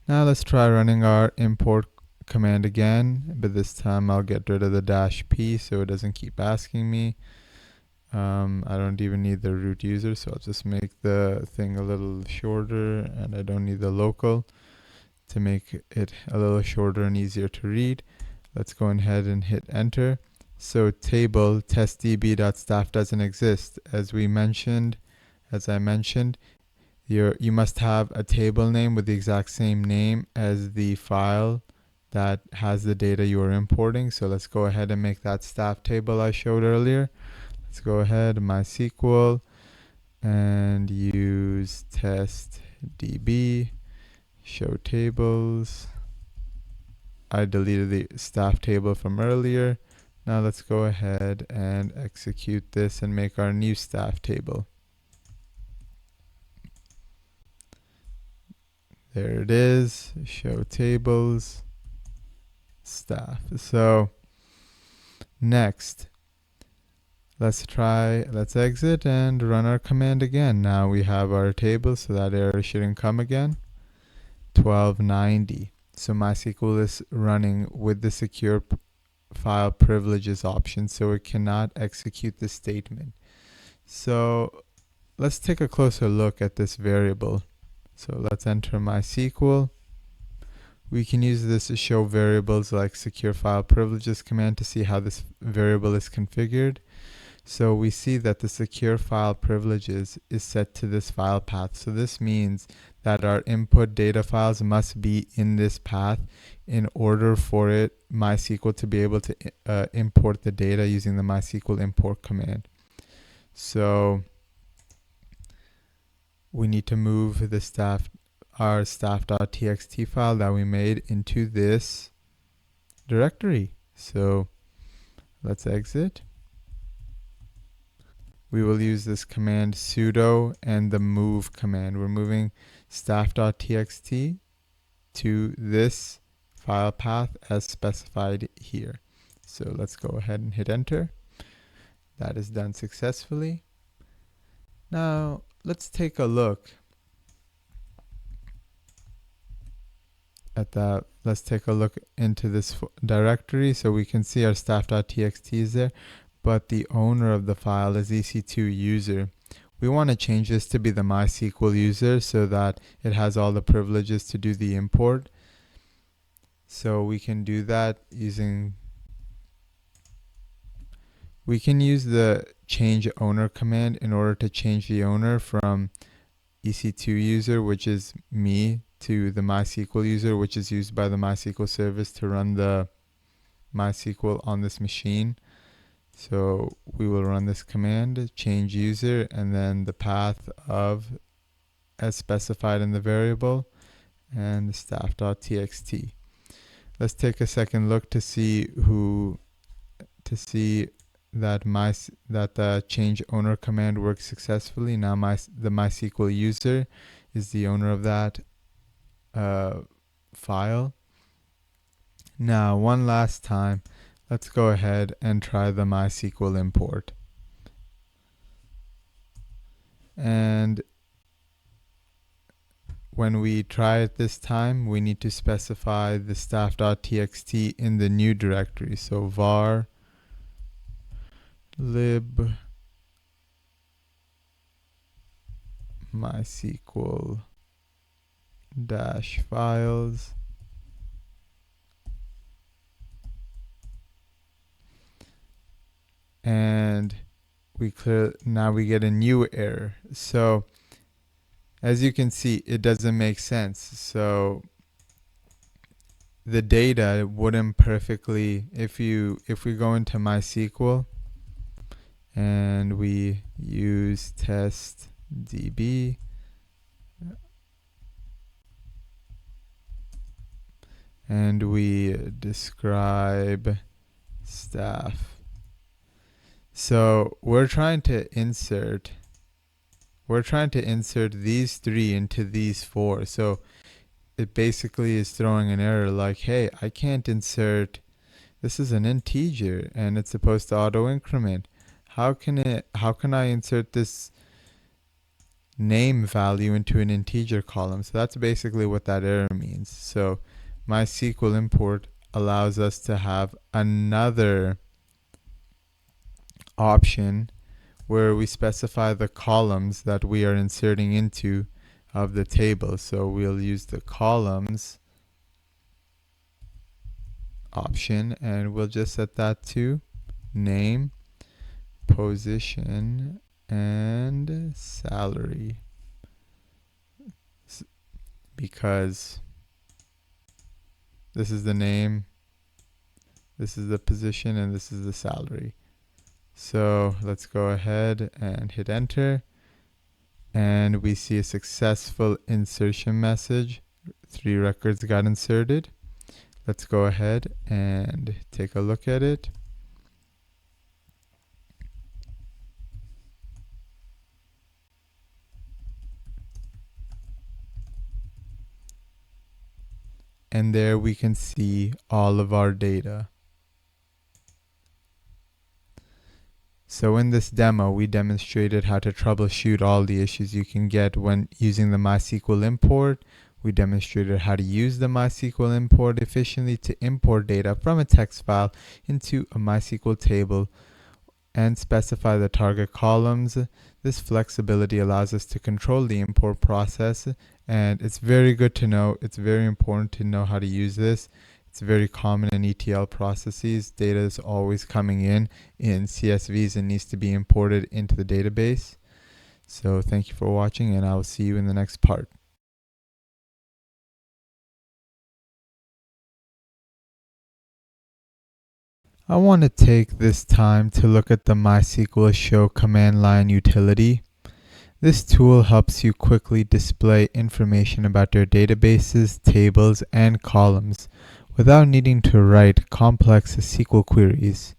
Now let's try running our import command again, but this time I'll get rid of the -p so it doesn't keep asking me. I don't even need the root user, so I'll just make the thing a little shorter, and I don't need the local to make it a little shorter and easier to read. Let's go ahead and hit enter. So table testdb.staff doesn't exist. As I mentioned, you must have a table name with the exact same name as the file that has the data you are importing. So let's go ahead and make that staff table I showed earlier. Let's go ahead, MySQL, and use testdb, show tables. I deleted the staff table from earlier. Now let's go ahead and execute this and make our new staff table. There it is, show tables, staff. So next, let's exit and run our command again. Now we have our table, so that error shouldn't come again. 1290. So MySQL is running with the secure file privileges option, so it cannot execute the statement. So let's take a closer look at this variable. So let's enter MySQL. We can use this to show variables like secure file privileges command to see how this variable is configured. So we see that the secure file privileges is set to this file path. So this means that our input data files must be in this path in order for MySQL to be able to import the data using the MySQL import command. So we need to move our staff.txt file that we made into this directory. So let's exit. We will use this command sudo and the move command. We're moving staff.txt to this file path as specified here. So let's go ahead and hit enter. That is done successfully. Now let's take a look at that. Let's take a look into this directory so we can see our staff.txt is there, but the owner of the file is EC2 user. We want to change this to be the MySQL user so that it has all the privileges to do the import. So we can do that we can use the change owner command in order to change the owner from EC2 user, which is me, to the MySQL user, which is used by the MySQL service to run the MySQL on this machine. So we will run this command, change user, and then the path of as specified in the variable, and the staff.txt. Let's take a second look to see that the change owner command works successfully. Now the MySQL user is the owner of that file. Now one last time, let's go ahead and try the MySQL import. And when we try it this time, we need to specify the staff.txt in the new directory. So var lib MySQL -files, and now we get a new error. So as you can see, it doesn't make sense. So the data wouldn't perfectly, if we go into MySQL and we use testdb, and we describe staff. So we're trying to insert these three into these four. So it basically is throwing an error like, hey, I can't insert, this is an integer and it's supposed to auto increment. How can I insert this name value into an integer column? So that's basically what that error means. So MySQL import allows us to have another option where we specify the columns that we are inserting into of the table. So we'll use the columns option and we'll just set that to name, position, and salary, because this is the name, this is the position, and this is the salary. So let's go ahead and hit enter, and we see a successful insertion message. 3 records got inserted. Let's go ahead and take a look at it. And there we can see all of our data. So in this demo, we demonstrated how to troubleshoot all the issues you can get when using the MySQL import. We demonstrated how to use the MySQL import efficiently to import data from a text file into a MySQL table and specify the target columns. This flexibility allows us to control the import process, and it's very good to know. It's very important to know how to use this. It's very common in ETL processes. Data is always coming in CSVs and needs to be imported into the database. So thank you for watching, and I will see you in the next part. I want to take this time to look at the MySQL show command line utility. This tool helps you quickly display information about your databases, tables, and columns without needing to write complex SQL queries.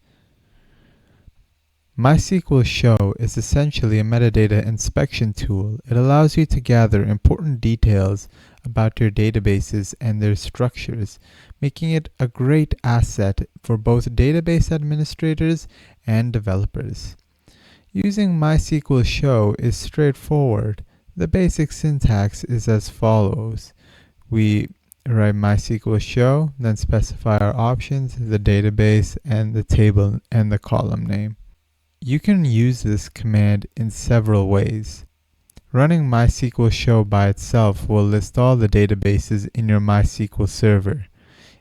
MySQL Show is essentially a metadata inspection tool. It allows you to gather important details about your databases and their structures, making it a great asset for both database administrators and developers. Using MySQL Show is straightforward. The basic syntax is as follows. We write MySQL Show, then specify our options, the database, and the table and the column name. You can use this command in several ways. Running MySQL Show by itself will list all the databases in your MySQL server.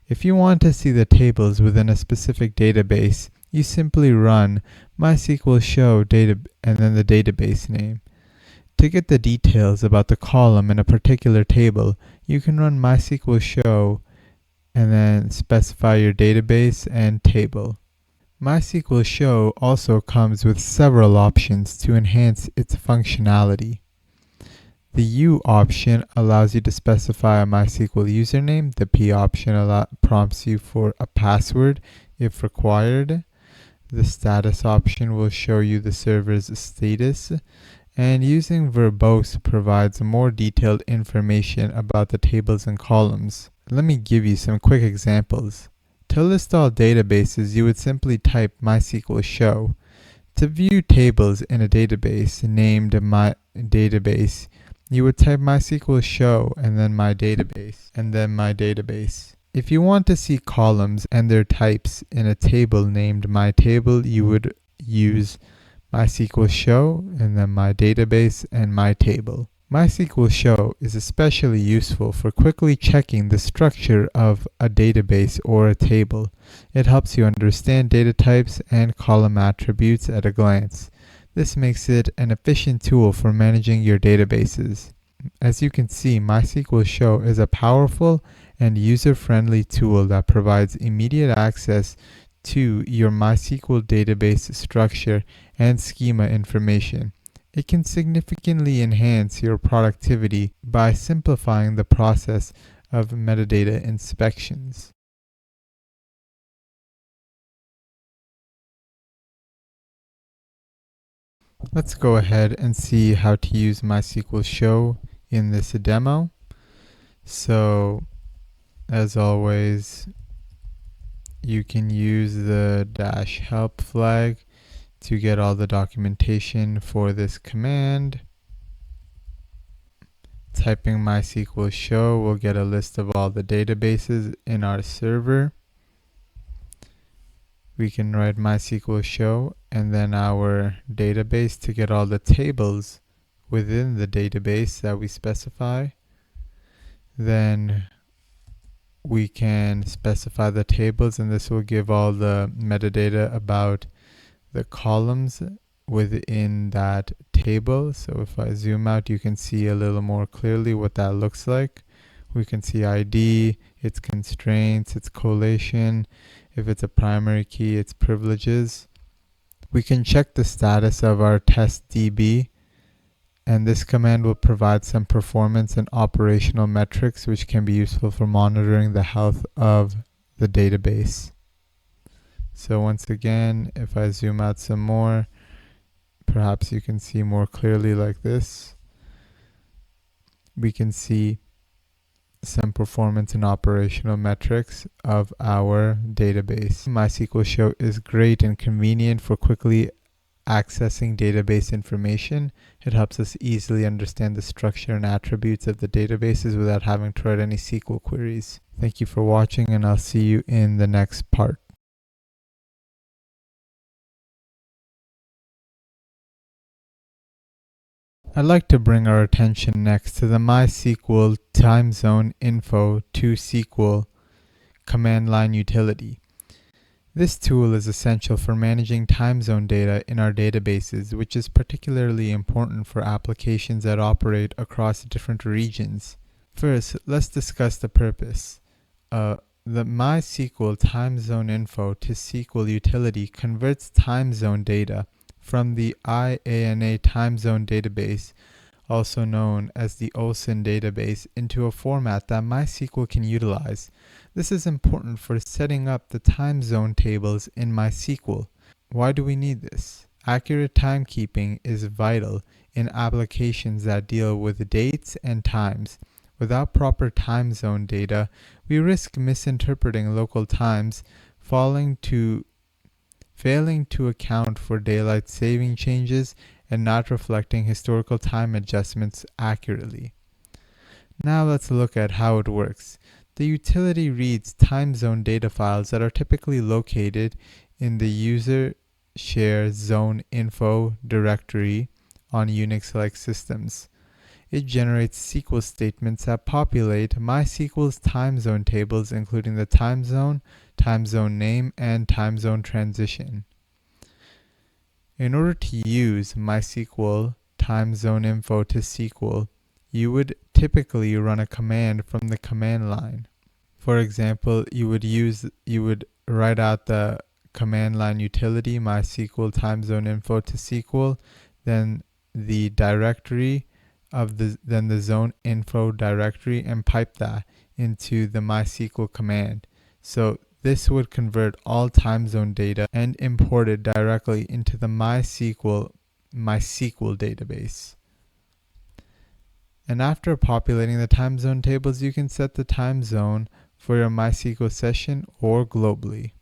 If you want to see the tables within a specific database, you simply run MySQL Show data and then the database name. To get the details about the column in a particular table, you can run MySQL Show and then specify your database and table. MySQL Show also comes with several options to enhance its functionality. The U option allows you to specify a MySQL username. The P option prompts you for a password if required. The status option will show you the server's status. And using verbose provides more detailed information about the tables and columns. Let me give you some quick examples. To list all databases, you would simply type MySQL Show. To view tables in a database named My Database, you would type MySQL Show and then My Database, and then My Database. If you want to see columns and their types in a table named My Table, you would use MySQL Show and then My Database and My Table. MySQL Show is especially useful for quickly checking the structure of a database or a table. It helps you understand data types and column attributes at a glance. This makes it an efficient tool for managing your databases. As you can see, MySQL Show is a powerful and user-friendly tool that provides immediate access to your MySQL database structure and schema information. It can significantly enhance your productivity by simplifying the process of metadata inspections. Let's go ahead and see how to use MySQL Show in this demo. So, as always, you can use the -help flag to get all the documentation for this command. Typing MySQL Show will get a list of all the databases in our server. We can write MySQL Show and then our database to get all the tables within the database that we specify. Then we can specify the tables, and this will give all the metadata about the columns within that table. So if I zoom out, you can see a little more clearly what that looks like. We can see ID, its constraints, its collation. If it's a primary key, its privileges. We can check the status of our test DB, and this command will provide some performance and operational metrics which can be useful for monitoring the health of the database. So once again, if I zoom out some more, perhaps you can see more clearly like this. We can see some performance and operational metrics of our database. MySQL Show is great and convenient for quickly accessing database information. It helps us easily understand the structure and attributes of the databases without having to write any SQL queries. Thank you for watching, and I'll see you in the next part. I'd like to bring our attention next to the MySQL time zone info to SQL command line utility. This tool is essential for managing time zone data in our databases, which is particularly important for applications that operate across different regions. First, let's discuss the purpose. The MySQL time zone info to SQL utility converts time zone data from the IANA time zone database, also known as the OSIN database, into a format that MySQL can utilize. This is important for setting up the time zone tables in MySQL. Why do we need this? Accurate timekeeping is vital in applications that deal with dates and times. Without proper time zone data, we risk misinterpreting local times, failing to account for daylight saving changes, and not reflecting historical time adjustments accurately. Now let's look at how it works. The utility reads time zone data files that are typically located in the user share zone info directory on Unix-like systems. It generates SQL statements that populate MySQL's time zone tables, including the time zone name, and time zone transition. In order to use MySQL time zone info to SQL, you would typically run a command from the command line. For example, you would write out the command line utility MySQL time zone info to SQL, then the directory then the zone info directory, and pipe that into the MySQL command. So this would convert all time zone data and import it directly into the MySQL database. And after populating the time zone tables, you can set the time zone for your MySQL session or globally.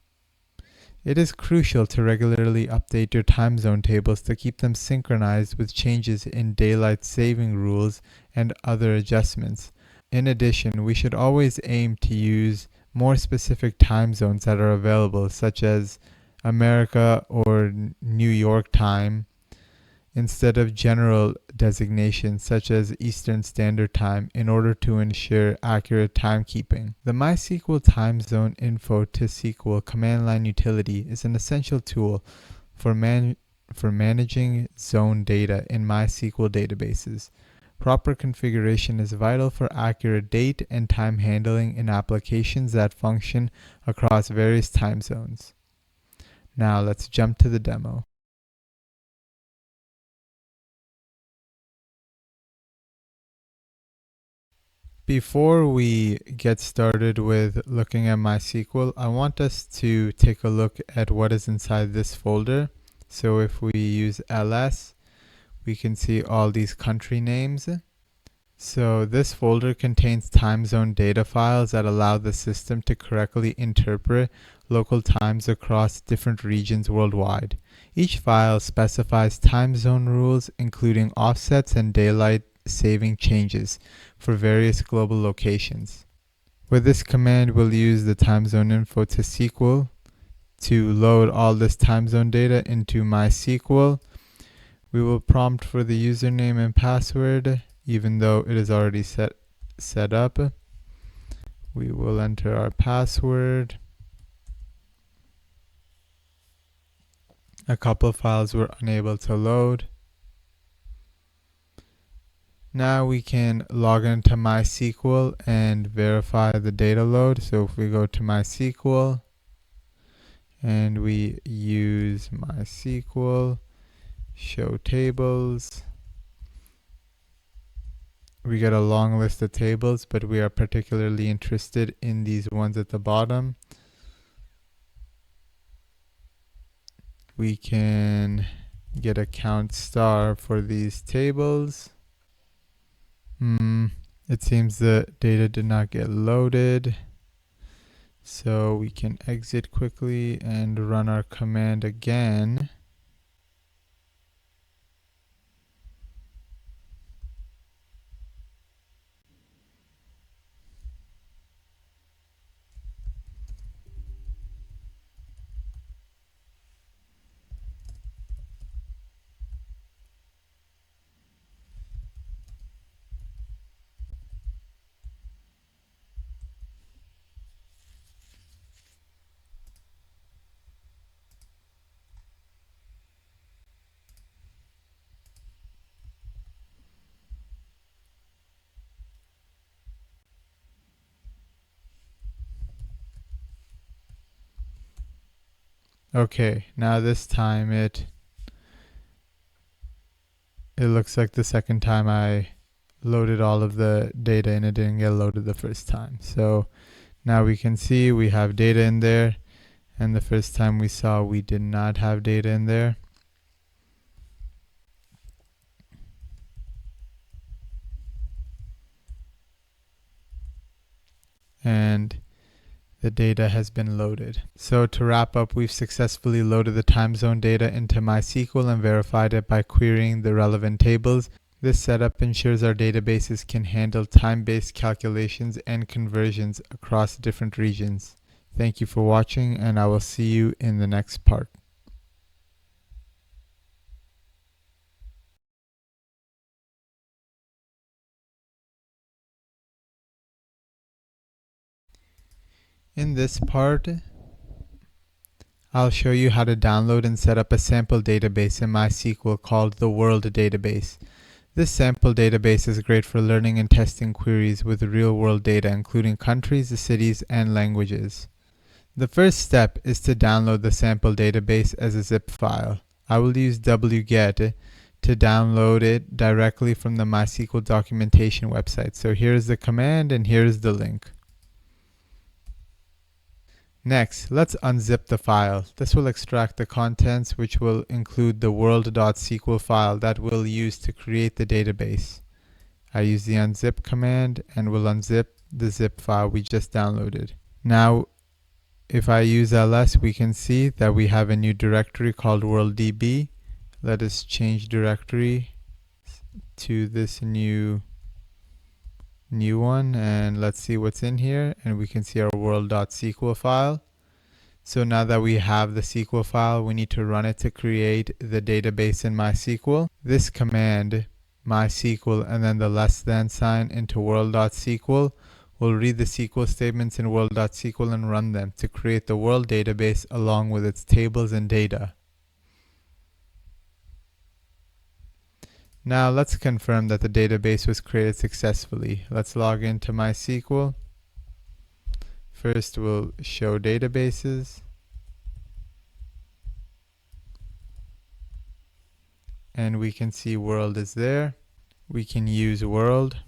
It is crucial to regularly update your time zone tables to keep them synchronized with changes in daylight saving rules and other adjustments. In addition, we should always aim to use more specific time zones that are available, such as America or New York time, instead of general designations such as Eastern Standard Time, in order to ensure accurate timekeeping. The MySQL time zone info to SQL command line utility is an essential tool for managing zone data in MySQL databases. Proper configuration is vital for accurate date and time handling in applications that function across various time zones. Now let's jump to the demo. Before we get started with looking at MySQL, I want us to take a look at what is inside this folder. So if we use ls, we can see all these country names. So this folder contains time zone data files that allow the system to correctly interpret local times across different regions worldwide. Each file specifies time zone rules, including offsets and daylight saving changes for various global locations. With this command, we'll use the time zone info to SQL to load all this time zone data into MySQL. We will prompt for the username and password, even though it is already set up. We will enter our password, A couple files were unable to load. Now we can log into Mysql and verify the data load. So if we go to Mysql and we use Mysql, show tables, we get a long list of tables, but we are particularly interested in these ones at the bottom. We can get a count star for these tables. It seems the data did not get loaded. So we can exit quickly and run our command again. Okay, now this time it looks like the second time I loaded all of the data and it didn't get loaded the first time. So now we can see we have data in there, and the first time we saw we did not have data in there. And the data has been loaded. So to wrap up, we've successfully loaded the time zone data into Mysql and verified it by querying the relevant tables. This setup ensures our databases can handle time-based calculations and conversions across different regions. Thank you for watching, and I will see you in the next part. In this part, I'll show you how to download and set up a sample database in Mysql called the World Database. This sample database is great for learning and testing queries with real-world data, including countries, cities, and languages. The first step is to download the sample database as a zip file. I will use wget to download it directly from the Mysql documentation website. So here's the command and here's the link. Next, let's unzip the file. This will extract the contents, which will include the world.sql file that we'll use to create the database. I use the unzip command and will unzip the zip file we just downloaded. Now, if I use ls, we can see that we have a new directory called worlddb. Let us change directory to this new one, and let's see what's in here, and we can see our world.sql file. So now that we have the SQL file, we need to run it to create the database in Mysql. This command, mysql, and then the less than sign into world.sql will read the SQL statements in world.sql and run them to create the world database along with its tables and data. Now let's confirm that the database was created successfully. Let's log into Mysql. First we'll show databases. And we can see world is there. We can use world.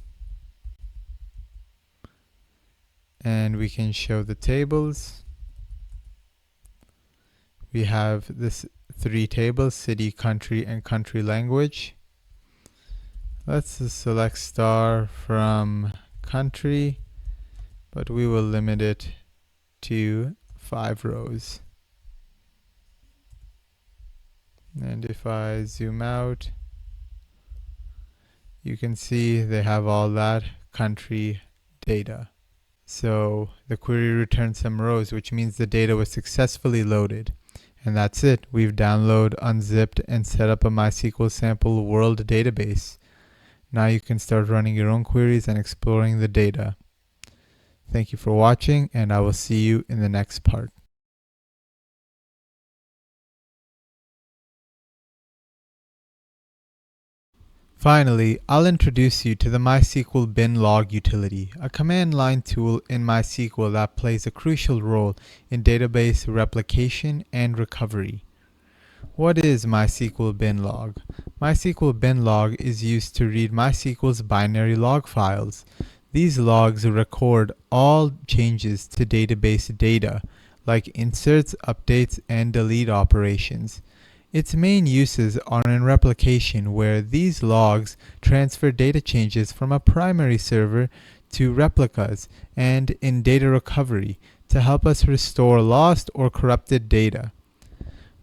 And we can show the tables. We have this 3 tables: city, country, and country language. Let's select star from country, but we will limit it to 5 rows. And if I zoom out, you can see they have all that country data. So the query returns some rows, which means the data was successfully loaded. And that's it. We've downloaded, unzipped, and set up a Mysql sample world database. Now you can start running your own queries and exploring the data. Thank you for watching, and I will see you in the next part. Finally, I'll introduce you to the MySQL bin log utility, a command line tool in MySQL that plays a crucial role in database replication and recovery. What is MySQL bin log? MySQL bin log is used to read MySQL's binary log files. These logs record all changes to database data, like inserts, updates, and delete operations. Its main uses are in replication, where these logs transfer data changes from a primary server to replicas, and in data recovery to help us restore lost or corrupted data.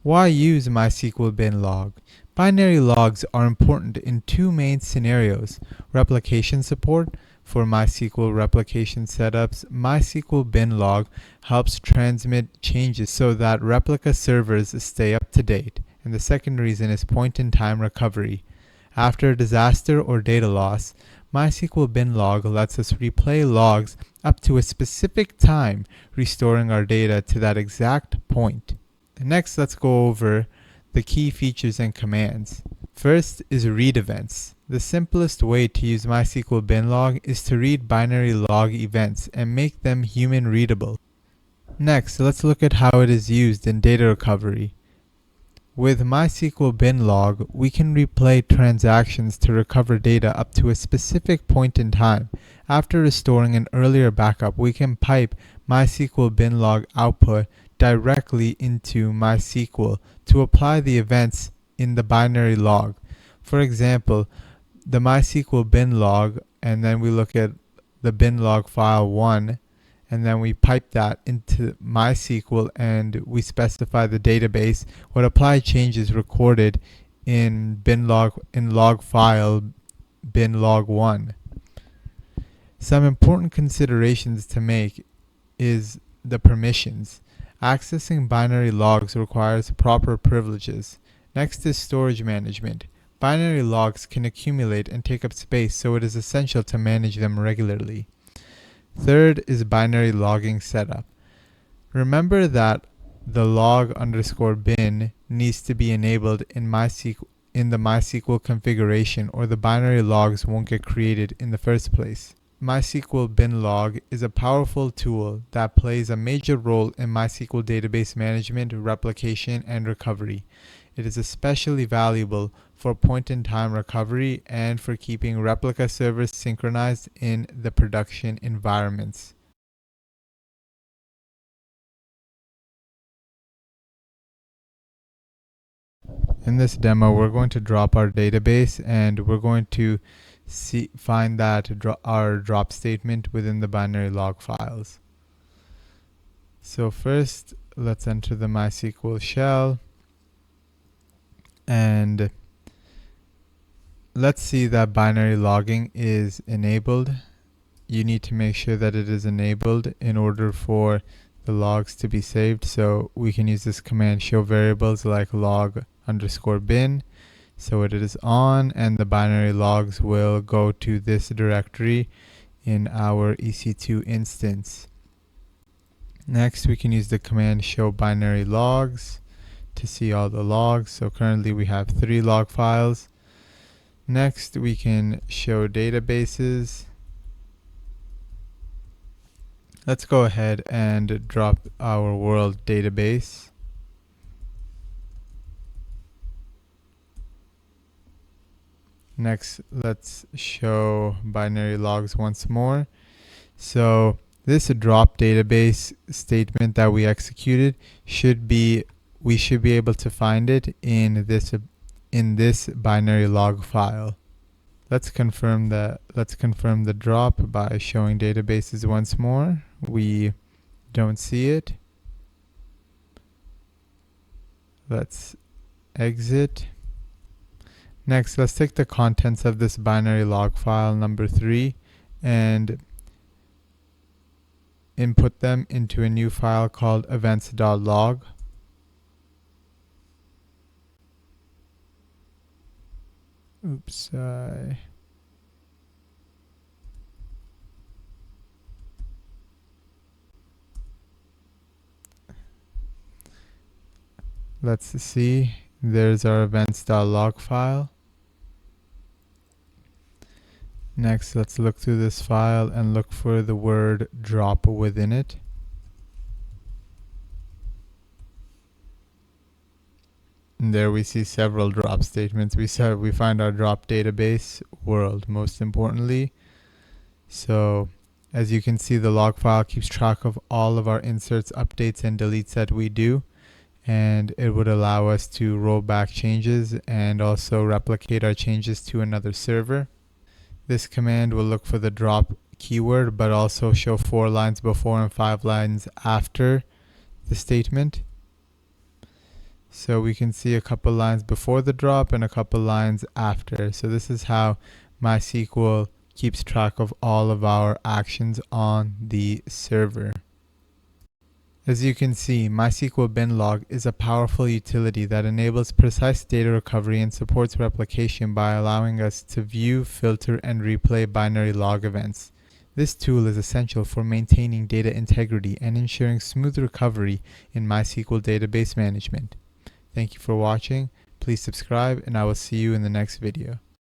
Why use MySQL bin log? Binary logs are important in two main scenarios: replication support. For MySQL replication setups, MySQL bin log helps transmit changes so that replica servers stay up to date. And the second reason is point-in-time recovery. After a disaster or data loss, MySQL bin log lets us replay logs up to a specific time, restoring our data to that exact point. Next, let's go over the key features and commands. First is read events. The simplest way to use MySQL bin log is to read binary log events and make them human readable. Next, let's look at how it is used in data recovery. With MySQL bin log, we can replay transactions to recover data up to a specific point in time. After restoring an earlier backup, we can pipe MySQL bin log output directly into MySQL to apply the events in the binary log. For example, the MySQL bin log, and then we look at the bin log file 1, and then we pipe that into MySQL and we specify the database, would apply changes recorded in log file bin log 1. Some important considerations to make is the permissions. Accessing binary logs requires proper privileges. Next is storage management. Binary logs can accumulate and take up space, so it is essential to manage them regularly. Third is binary logging setup. Remember that the log_bin needs to be enabled in the MySQL configuration, or the binary logs won't get created in the first place. MySQL bin log is a powerful tool that plays a major role in MySQL database management, replication, and recovery. It is especially valuable for point-in-time recovery and for keeping replica servers synchronized in the production environments. In this demo, we're going to drop our database and we're going to find that our drop statement within the binary log files. So first, let's enter the MySQL shell and let's see that binary logging is enabled. You need to make sure that it is enabled in order for the logs to be saved. So we can use this command, show variables like log_bin. So it is on, and the binary logs will go to this directory in our EC2 instance. Next, we can use the command show binary logs to see all the logs. So currently we have 3 log files. Next, we can show databases. Let's go ahead and drop our world database. Next, let's show binary logs once more. So this drop database statement that we executed we should be able to find it in this binary log file. Let's confirm the drop by showing databases once more. We don't see it. Let's exit. Next, let's take the contents of this binary log file number 3 and input them into a new file called events.log. Oops, let's see. There's our events.log file. Next, let's look through this file and look for the word drop within it. And there we see several drop statements. We find our drop database world most importantly. So as you can see, the log file keeps track of all of our inserts, updates, and deletes that we do, and it would allow us to roll back changes and also replicate our changes to another server. This command will look for the drop keyword but also show 4 lines before and 5 lines after the statement. So we can see a couple lines before the drop and a couple lines after. So this is how MySQL keeps track of all of our actions on the server. As you can see, MySQL binlog is a powerful utility that enables precise data recovery and supports replication by allowing us to view, filter, and replay binary log events. This tool is essential for maintaining data integrity and ensuring smooth recovery in MySQL database management. Thank you for watching. Please subscribe, and I will see you in the next video.